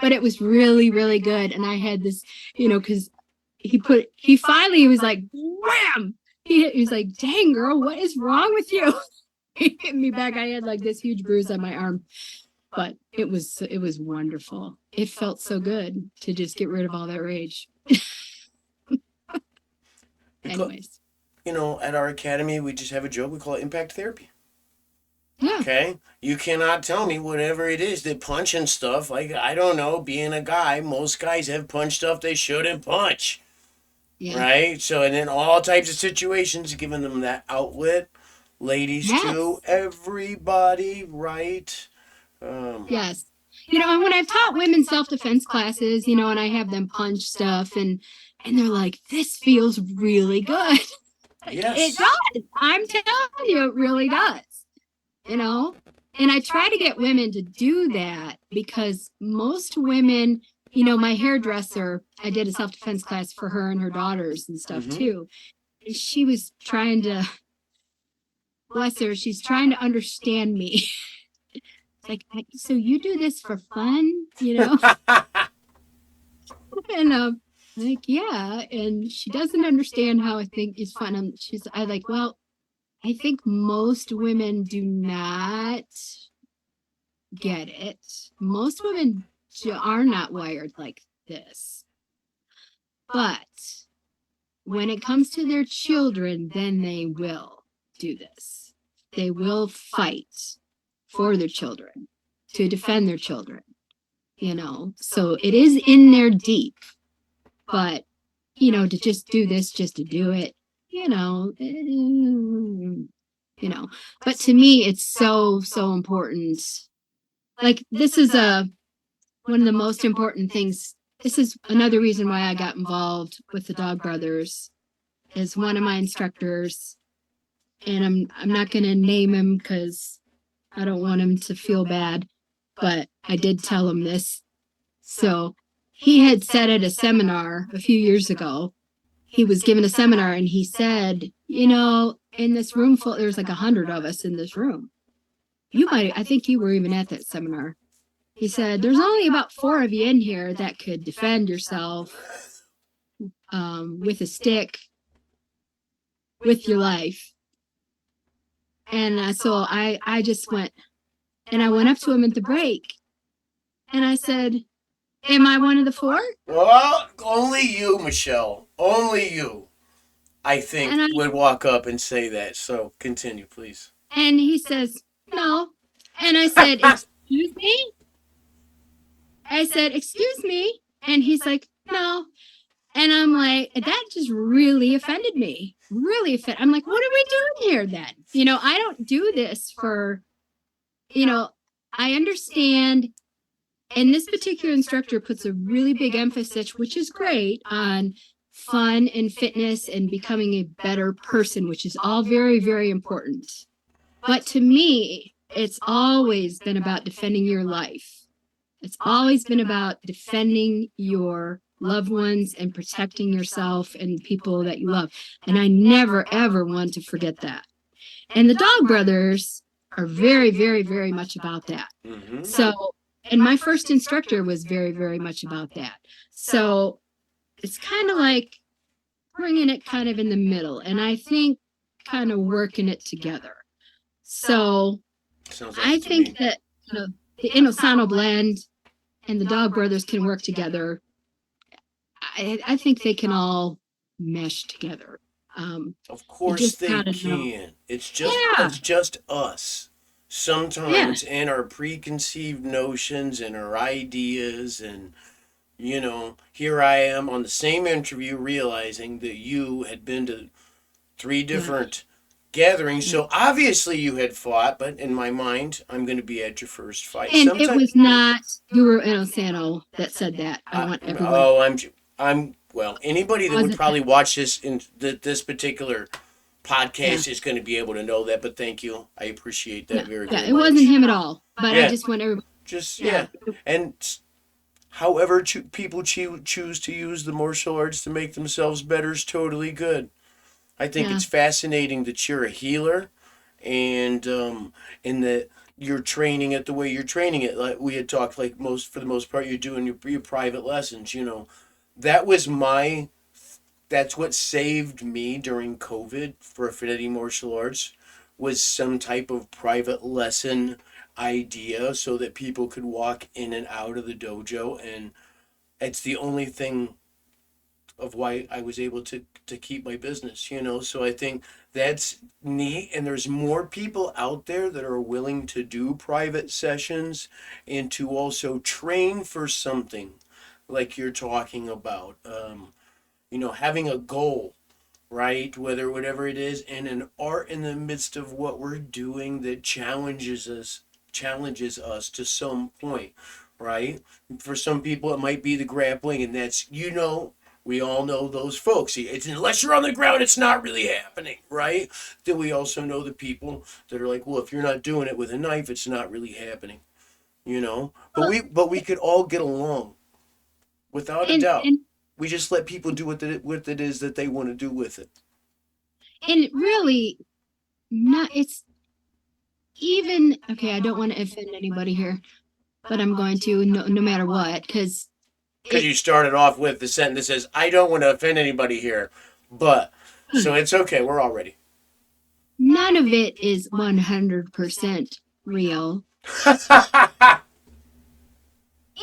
But it was really, really good. And I had this, because he finally was like, wham! He was like, dang, girl, what is wrong with you? He hit me back. I had like this huge bruise on my arm, but it was wonderful. It felt so good to just get rid of all that rage. Anyways, at our academy, we just have a joke. We call it impact therapy. Yeah. Okay. You cannot tell me whatever it is that punching stuff, like, I don't know, being a guy, most guys have punched stuff they shouldn't punch. Yeah. Right? So, and in all types of situations, giving them that outlet. Ladies, too, everybody, right? Yes. And when I've taught women self-defense classes, and I have them punch stuff, and they're like, this feels really good. Yes. It does. I'm telling you, it really does. And I try to get women to do that because most women, my hairdresser, I did a self-defense class for her and her daughters and stuff, too. And she was trying to... Bless her, she's trying to understand me. Like, so you do this for fun, And like, yeah. And she doesn't understand how I think it's fun. I like, well, I think most women do not get it. Most women are not wired like this. But when it comes to their children, then they will do this. They will fight for their children, to defend their children, So it is in there deep, but, to just do this just to do it, but to me, it's so, so important. Like, this is one of the most important things. This is another reason why I got involved with the Dog Brothers, is one of my instructors, and I'm not going to name him because I don't want him to feel bad, but I did tell him this. So he had said at a seminar a few years ago, he was given a seminar, and he said, in this room full, there's like 100 of us in this room. I think you were even at that seminar. He said, there's only about 4 of you in here that could defend yourself with a stick, with your life. And so I just went, and I went up to him at the break, and I said, am I one of the 4? Well, only you, Michelle. Only you, I think, would walk up and say that. So continue, please. And he says, no. And I said, excuse me? I said, excuse me? And he's like, no. And I'm like, that just really offended me. Really offended. I'm like, what are we doing here then? I don't do this for, I understand. And this particular instructor puts a really big emphasis, which is great, on fun and fitness and becoming a better person, which is all very, very important. But to me, it's always been about defending your life. It's always been about defending your loved ones and protecting yourself and people that you love. And I never, ever want to forget that. And the Dog Brothers are very, very, very much about that. Mm-hmm. So, and my first instructor was very, very much about that. So it's kind of like bringing it kind of in the middle. And I think kind of working it together. So I think that, the Inosano blend and the Dog Brothers can work together. I think they can all mesh together. Of course they can. It's just us. Sometimes in our preconceived notions and our ideas, and here I am on the same interview realizing that you had been to 3 different gatherings. So obviously you had fought, but in my mind, I'm going to be at your first fight. And it was not Guru Inosano that said that. I want everyone. Oh, well, anybody that would probably watch this in this particular podcast is going to be able to know that, but thank you. I appreciate that very much. It wasn't him at all, but I just want everybody. And however people choose to use the martial arts to make themselves better is totally good. I think it's fascinating that you're a healer, and that you're training it the way you're training it. Like we had talked, for the most part, you're doing your private lessons. That's what saved me during COVID for Affinity Martial Arts, was some type of private lesson idea so that people could walk in and out of the dojo. And it's the only thing of why I was able to keep my business, So I think that's neat. And there's more people out there that are willing to do private sessions and to also train for something like you're talking about. Having a goal, right? Whatever it is, and an art in the midst of what we're doing that challenges us to some point, right? For some people, it might be the grappling, and that's, we all know those folks. Unless you're on the ground, it's not really happening, right? Then we also know the people that are like, well, if you're not doing it with a knife, it's not really happening, But we could all get along, without a doubt. We just let people do what it is that they want to do with it. And it really, it's even, okay, I don't want to offend anybody here, but I'm going to, no matter what, because you started off with the sentence that says, I don't want to offend anybody here, but, so it's okay, we're all ready. None of it is 100% real.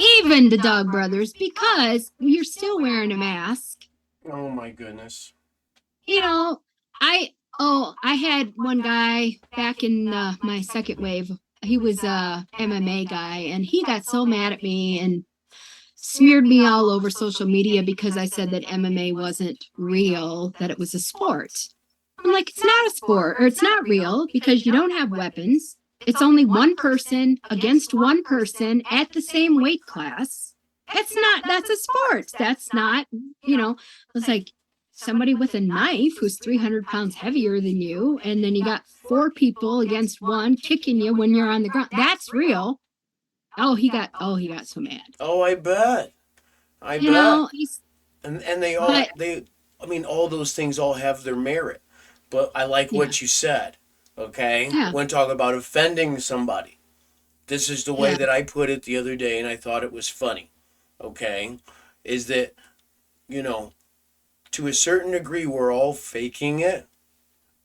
Even the Dog Brothers, because you're still wearing a mask. Oh my goodness. I had one guy back in my second wave. He was a MMA guy, and he got so mad at me, and smeared me all over social media because I said that MMA wasn't real, that it was a sport. I'm like, it's not a sport, or it's not real because you don't have weapons. It's only one person against one person at the same weight class. That's a sport. That's not, it's like somebody with a knife who's 300 pounds heavier than you, and then you got four people against one kicking you when you're on the ground. That's real. Oh, he got so mad. Oh, I bet. I You bet. know, he's, And they all but they I mean all those things all have their merit. But I like yeah, what you said. Okay? yeah, When talking about offending somebody. This is the way yeah, that I put it the other day and I thought it was funny. Okay? Is that, you know, to a certain degree we're all faking it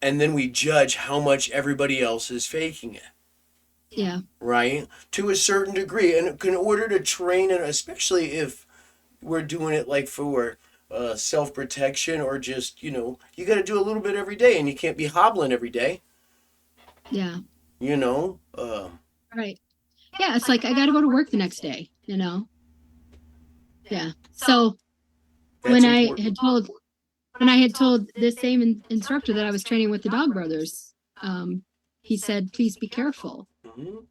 and then we judge how much everybody else is faking it. yeah, Right? To a certain degree. And in order to train it, especially if we're doing it like for self protection or just, you got to do a little bit every day and you can't be hobbling every day, yeah. you know? Right. Yeah, it's like I got to go to work the next day. Yeah. So That's when I important. had told when I had told this same instructor that I was training with the Dog Brothers, he said, "Please be careful." Hmm.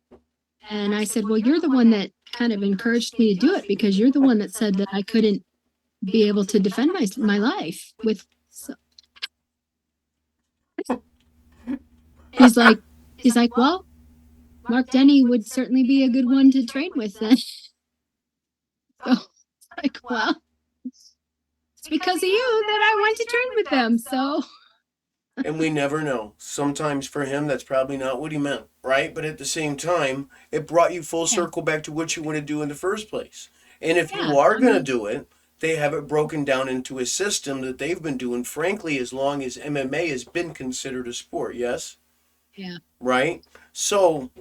And I said, "Well, you're the one that kind of encouraged me to do it because you're the one that said that I couldn't be able to defend my life with." So he's like, "Well, Mark Denny would certainly be a good one to train with then." So like, well, it's because of you that I went to train with them. So And we never know. Sometimes for him, that's probably not what he meant, right? But at the same time, it brought you full yeah, circle back to what you want to do in the first place. And if yeah. you are I going to mean, do it, they have it broken down into a system that they've been doing, frankly, as long as MMA has been considered a sport, yes? yeah, Right? So,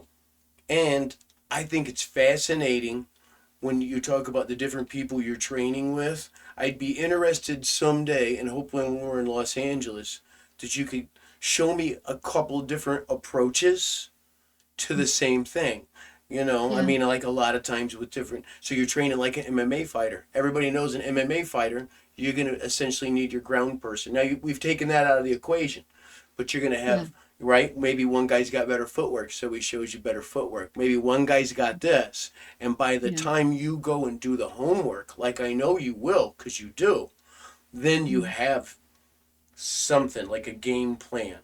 and I think it's fascinating when you talk about the different people you're training with. I'd be interested someday, and hopefully when we're in Los Angeles, that you could show me a couple different approaches to the same thing. I yeah, mean, like a lot of times with different. So you're training like an MMA fighter. Everybody knows an MMA fighter. You're going to essentially need your ground person. Now we've taken that out of the equation, but you're going to yeah, have, right? Maybe one guy's got better footwork, so he shows you better footwork. Maybe one guy's got this, and by the yeah, time you go and do the homework, like I know you will, because you do, then you mm, have something like a game plan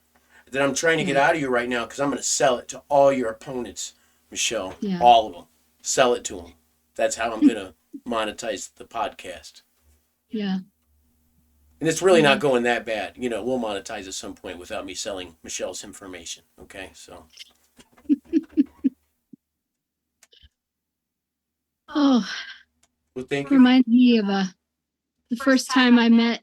that I'm trying to get yeah, out of you right now because I'm going to sell it to all your opponents, Michelle. yeah, All of them. Sell it to them. That's how I'm going to monetize the podcast. yeah, And it's really yeah. not going that bad. We'll monetize at some point without me selling Michelle's information. Okay, so. Oh, Well, thank you. reminds me of the first time I met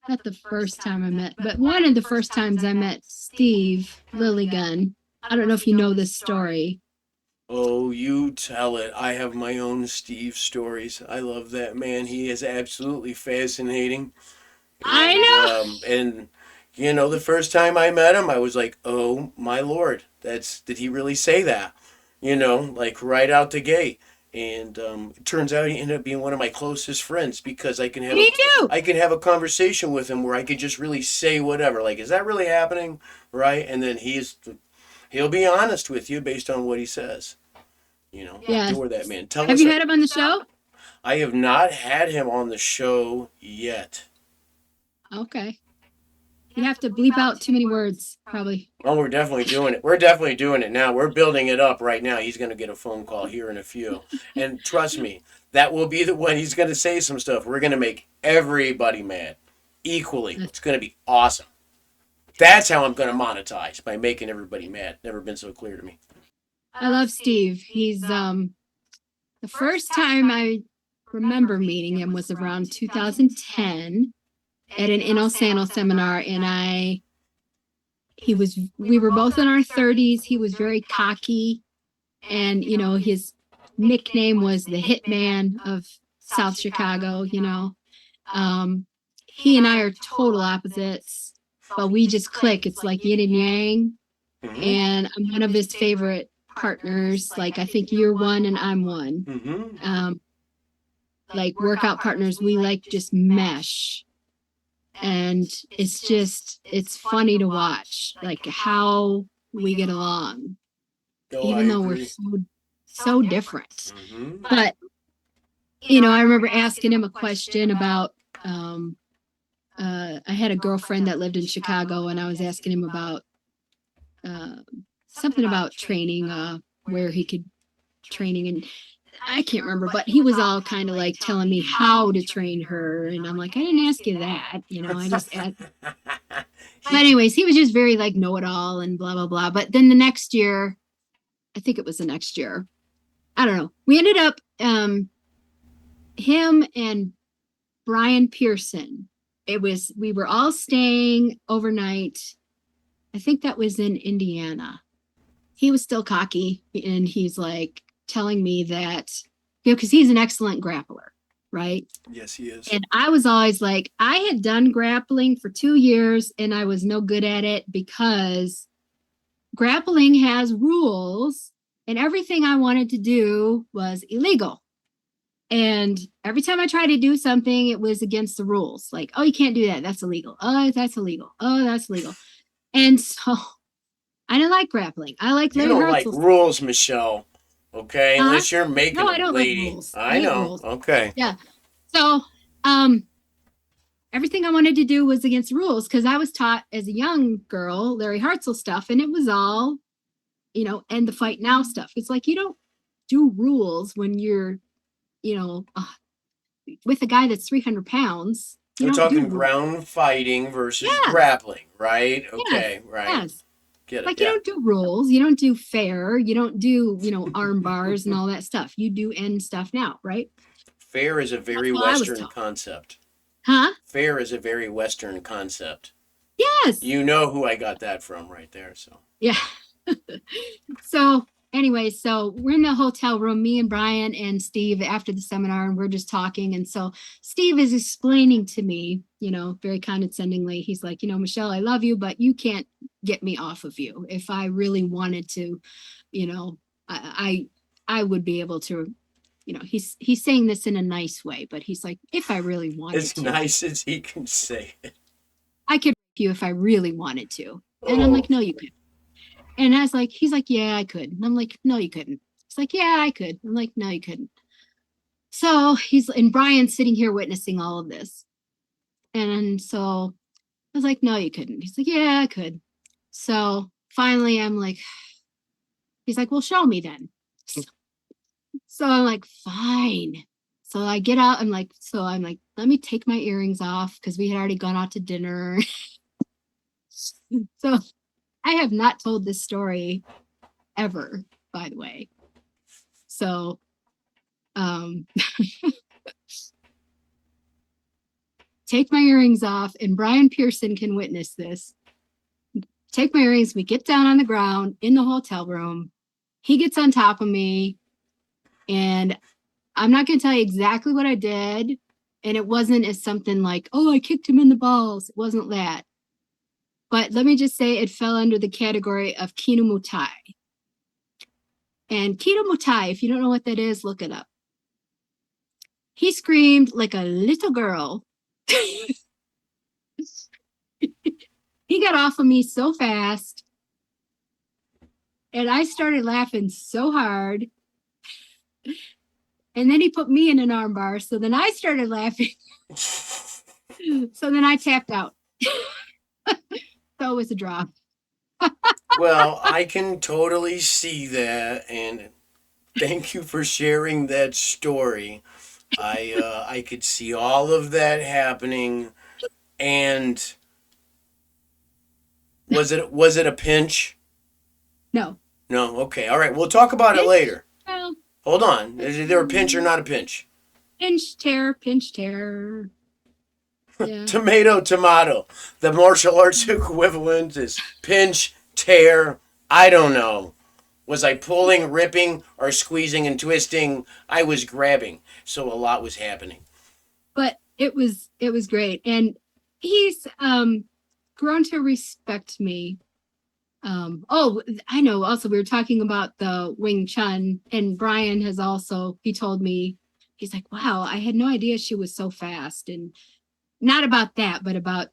not the first time I met, but one of the first times I met Steve Lilligan. I don't know if you know this story. Oh, you tell it. I have my own Steve stories. I love that man. He is absolutely fascinating. I And know. the first time I met him, I was like, "Oh my lord, did he really say that?" Like right out the gate. And it turns out he ended up being one of my closest friends because Me too. I can have a conversation with him where I could just really say whatever. Like, is that really happening? Right? And then he'll be honest with you based on what he says. Yeah. Adore that man. Tell Have us. you had him on the show? I have not had him on the show yet. Okay. You have to bleep out too many words, probably. Oh, we're definitely doing it. We're definitely doing it now. We're building it up right now. He's going to get a phone call here in a few. And trust me, that will be the one he's going to say some stuff. We're going to make everybody mad equally. It's going to be awesome. That's how I'm going to monetize by making everybody mad. Never been so clear to me. I love Steve. He's the first time I remember meeting him was around 2010 at an Sano seminar, and we were both in our 30s. He was very cocky, and his nickname was the Hitman of South Chicago. Um, he and I are total opposites, but we just click. It's like yin and yang. Mm-hmm. And I'm one of his favorite partners. Like, I think you're one and I'm one. Mm-hmm. like workout partners, we like just mesh. And it's funny to watch like how we get along, Oh, I even though we're agree. so different. Mm-hmm. But I remember asking him a question about I had a girlfriend that lived in Chicago, and I was asking him about uh, something about training, where he could training, and I can't remember, but he was all kind of like telling me how to train her, and I'm like, I didn't ask you that, I just asked. But anyways, he was just very like know it all and blah blah blah. But then the next year, I think it was the next year, I don't know. We ended up him and Brian Pearson. We were all staying overnight. I think that was in Indiana. He was still cocky, and he's like telling me that, because he's an excellent grappler, right? Yes, he is. And I was always like, I had done grappling for 2 years and I was no good at it because grappling has rules and everything I wanted to do was illegal. And every time I tried to do something, it was against the rules. Like, oh, you can't do that. That's illegal. Oh, that's illegal. Oh, that's illegal. And so I didn't like grappling. I like You Larry don't like Hartzel's. rules, Michelle. Okay, Huh? unless you're making No, I them, don't like lady. rules. I I hate know. rules. Okay. Yeah. So, everything I wanted to do was against rules because I was taught as a young girl Larry Hartzell stuff, and it was all, and the fight now stuff. It's like you don't do rules when you're, you know, uh, with a guy that's 300 pounds. You We're don't do talking rules. ground fighting versus Yeah. grappling, right? Yes. Okay, right. Yes. Get it? Like Yeah. you don't do rules. You don't do fair. You don't do, arm bars and all that stuff. You do end stuff now, right? Fair is a That's very how I was Western taught. concept. Huh? Fair is a very Western concept. Yes. You know who I got that from right there, so. Yeah. So anyway, so we're in the hotel room, me and Brian and Steve after the seminar, and we're just talking. And so Steve is explaining to me, very condescendingly, he's like, Michelle, I love you, but you can't get me off of you. If I really wanted to, I would be able to, he's saying this in a nice way, but he's like, if I really wanted As to, nice as he can say it. I could rape you if I really wanted to. And I'm Oh. like, no, you could. And I was like, he's like, yeah, I could. And I'm like, no, you couldn't. He's like, yeah, I could. I'm like, no, you couldn't. So and Brian's sitting here witnessing all of this. And so I was like, no, you couldn't. He's like, yeah, I could. So finally, I'm like, he's like, well, show me then. So I'm like, fine. So I get out. I'm like, let me take my earrings off because we had already gone out to dinner. So I have not told this story ever, by the way. So, take my earrings off, and Brian Pearson can witness this. Take my earrings, we get down on the ground in the hotel room. He gets on top of me, and I'm not going to tell you exactly what I did. And it wasn't as something like, oh, I kicked him in the balls. It wasn't that. But let me just say it fell under the category of Kino Mutai. And Kino Mutai, if you don't know what that is, look it up. He screamed like a little girl. He got off of me so fast. And I started laughing so hard. And then he put me in an armbar. So then I started laughing. So then I tapped out. So it was a draw. Well, I can totally see that, and thank you for sharing that story. I could see all of that happening, and was it a pinch? No. No. Okay. All right. We'll talk about it later. Well, Hold on. Is there a pinch or not a pinch? pinch tear. Yeah. Tomato. The martial arts equivalent is pinch, tear. I don't know. Was I pulling, ripping, or squeezing and twisting? I was grabbing. So a lot was happening. But it was great. And he's grown to respect me. Oh, I know. Also, we were talking about the Wing Chun, and Brian has also, he told me he's like, wow, I had no idea she was so fast. And not about that, but about,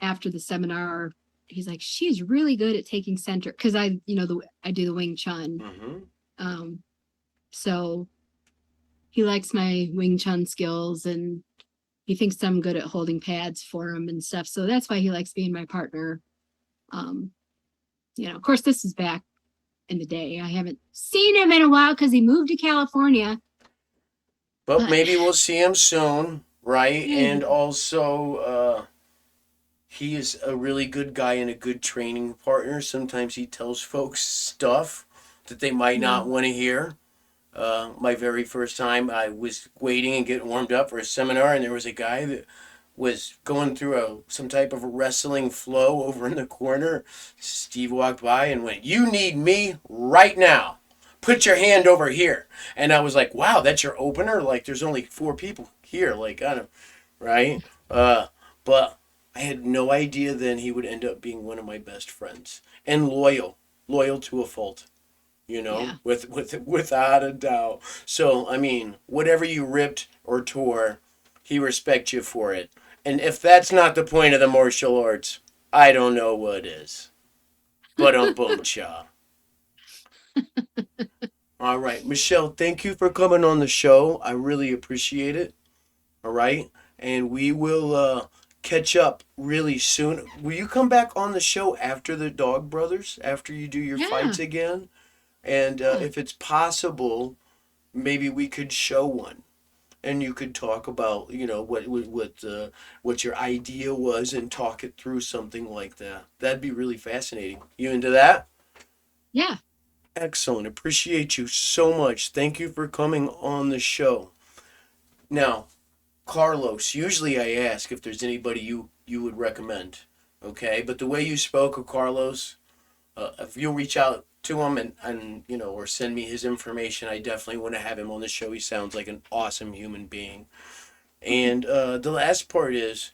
after the seminar, he's like, she's really good at taking center. Cause I do the Wing Chun. Mm-hmm. Um, so he likes my Wing Chun skills and he thinks I'm good at holding pads for him and stuff. So that's why he likes being my partner. Um, of course, this is back in the day. I haven't seen him in a while because he moved to California. But But maybe we'll see him soon, right? And maybe, also, he is a really good guy and a good training partner. Sometimes he tells folks stuff that they might yeah, not want to hear. My very first time, I was waiting and getting warmed up for a seminar, and there was a guy that was going through some type of wrestling flow over in the corner. Steve walked by and went, "You need me right now. Put your hand over here." And I was like, "Wow, that's your opener? Like, there's only 4 people here. Like, I don't, right?" But I had no idea then he would end up being one of my best friends and loyal to a fault. yeah. Without a doubt. So I mean, whatever you ripped or tore, he respects you for it. And if that's not the point of the martial arts, I don't know what is. But boom cha. All right, Michelle, thank you for coming on the show. I really appreciate it. All right, and we will catch up really soon. Will you come back on the show after the Dog Brothers? After you do your Yeah, fights again? And yeah. if it's possible, maybe we could show one, and you could talk about what your idea was and talk it through, something like that. That'd be really fascinating. You into that? Yeah. Excellent. Appreciate you so much. Thank you for coming on the show. Now, Carlos, usually I ask if there's anybody you would recommend. Okay, but the way you spoke of Carlos, if you'll reach out to him and or send me his information, I definitely want to have him on the show. He sounds like an awesome human being. Okay. And the last part is,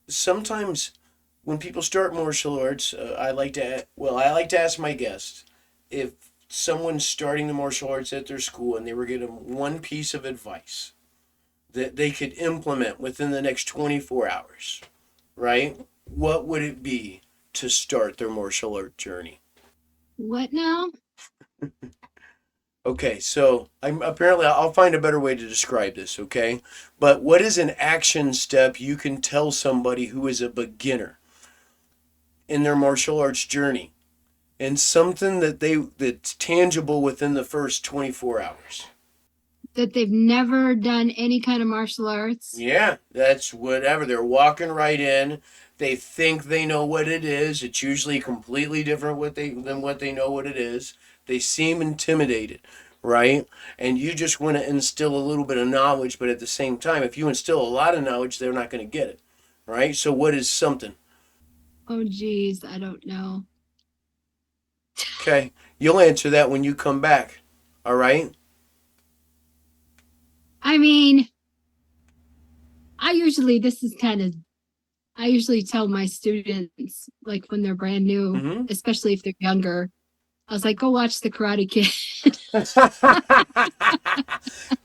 sometimes when people start martial arts, I like to ask my guests if someone's starting the martial arts at their school and they were given one piece of advice that they could implement within the next 24 hours, right? What would it be to start their martial art journey? What now? Okay, so I'll find a better way to describe this, okay? But what is an action step you can tell somebody who is a beginner in their martial arts journey, and something that's tangible within the first 24 hours? That they've never done any kind of martial arts? Yeah, that's whatever. They're walking right in. They think they know what it is. It's usually completely different than what they know what it is. They seem intimidated, right? And you just want to instill a little bit of knowledge, but at the same time, if you instill a lot of knowledge, they're not going to get it, right? So what is something? Oh, geez, I don't know. Okay, you'll answer that when you come back. All right? I mean, this is kind of, I usually tell my students, like when they're brand new, Mm-hmm. especially if they're younger, I was like, go watch The Karate Kid.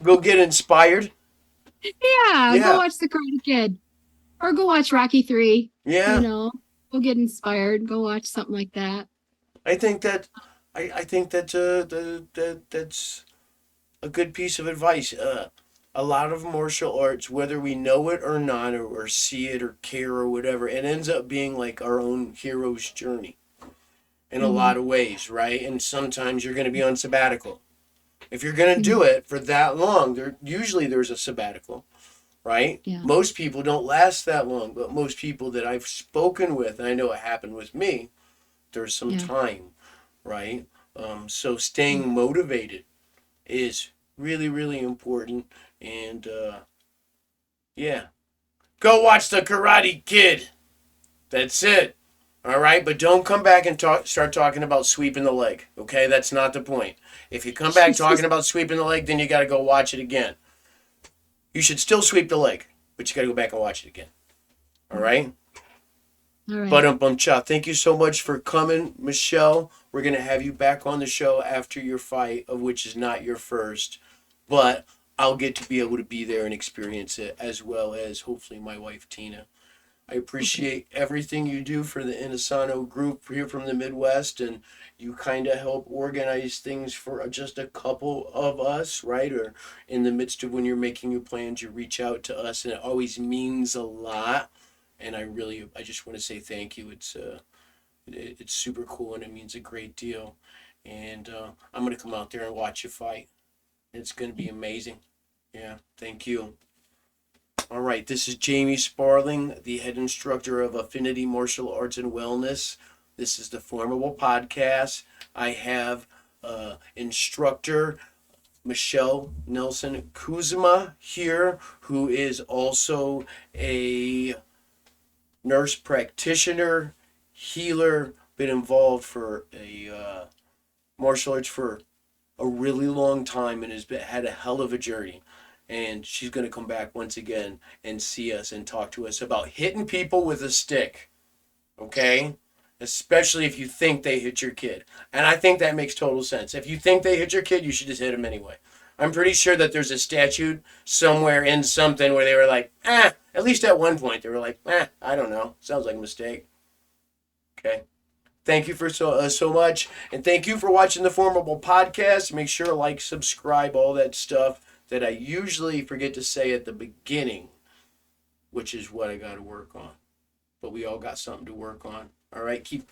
Go get inspired. Yeah, go Yeah, watch The Karate Kid or go watch Rocky 3, you yeah. know, go get inspired, go watch something like that. I think that I think that's a good piece of advice. A lot of martial arts, whether we know it or not, or see it or care or whatever, it ends up being like our own hero's journey in a Hmm. lot of ways, right? And sometimes you're going to be on sabbatical. If you're going to do Hmm. it for that long, there's a sabbatical, right? Yeah, Most people don't last that long, but most people that I've spoken with, and I know it happened with me, there's some yeah, time, right? So yeah. staying motivated is really, really important. And yeah, go watch the Karate Kid. That's it. All right, but don't come back and start talking about sweeping the leg. Okay, that's not the point. If you come back talking about sweeping the leg, then you got to go watch it again. You should still sweep the leg, but you got to go back and watch it again. All right. All But right. cha. Thank you so much for coming, Michelle. We're gonna have you back on the show after your fight, of which is not your first. But I'll get to be able to be there and experience it, as well as hopefully my wife Tina. I Okay. appreciate everything you do for the Inasano group here from the Midwest, and you kind of help organize things for just a couple of us, right? Or in the midst of when you're making your plans, you reach out to us, and it always means a lot. And I just want to say thank you. It's super cool, and it means a great deal. And I'm gonna come out there and watch you fight. It's gonna be amazing. Yeah, thank you. All right, this is Jamie Sparling, the head instructor of Affinity Martial Arts and Wellness. This is the FormABLE podcast. I have instructor Michelle Nelson Kuzma here, who is also a nurse practitioner, healer, been involved for a martial arts for a really long time and had a hell of a journey. And she's going to come back once again and see us and talk to us about hitting people with a stick. Okay? Especially if you think they hit your kid. And I think that makes total sense. If you think they hit your kid, you should just hit them anyway. I'm pretty sure that there's a statute somewhere in something where they were like, at least at one point, they were like, I don't know. Sounds like a mistake. Okay? Thank you for so much, and thank you for watching the FormABLE podcast. Make sure to like, subscribe, all that stuff that I usually forget to say at the beginning, which is what I got to work on. But we all got something to work on. All right, keep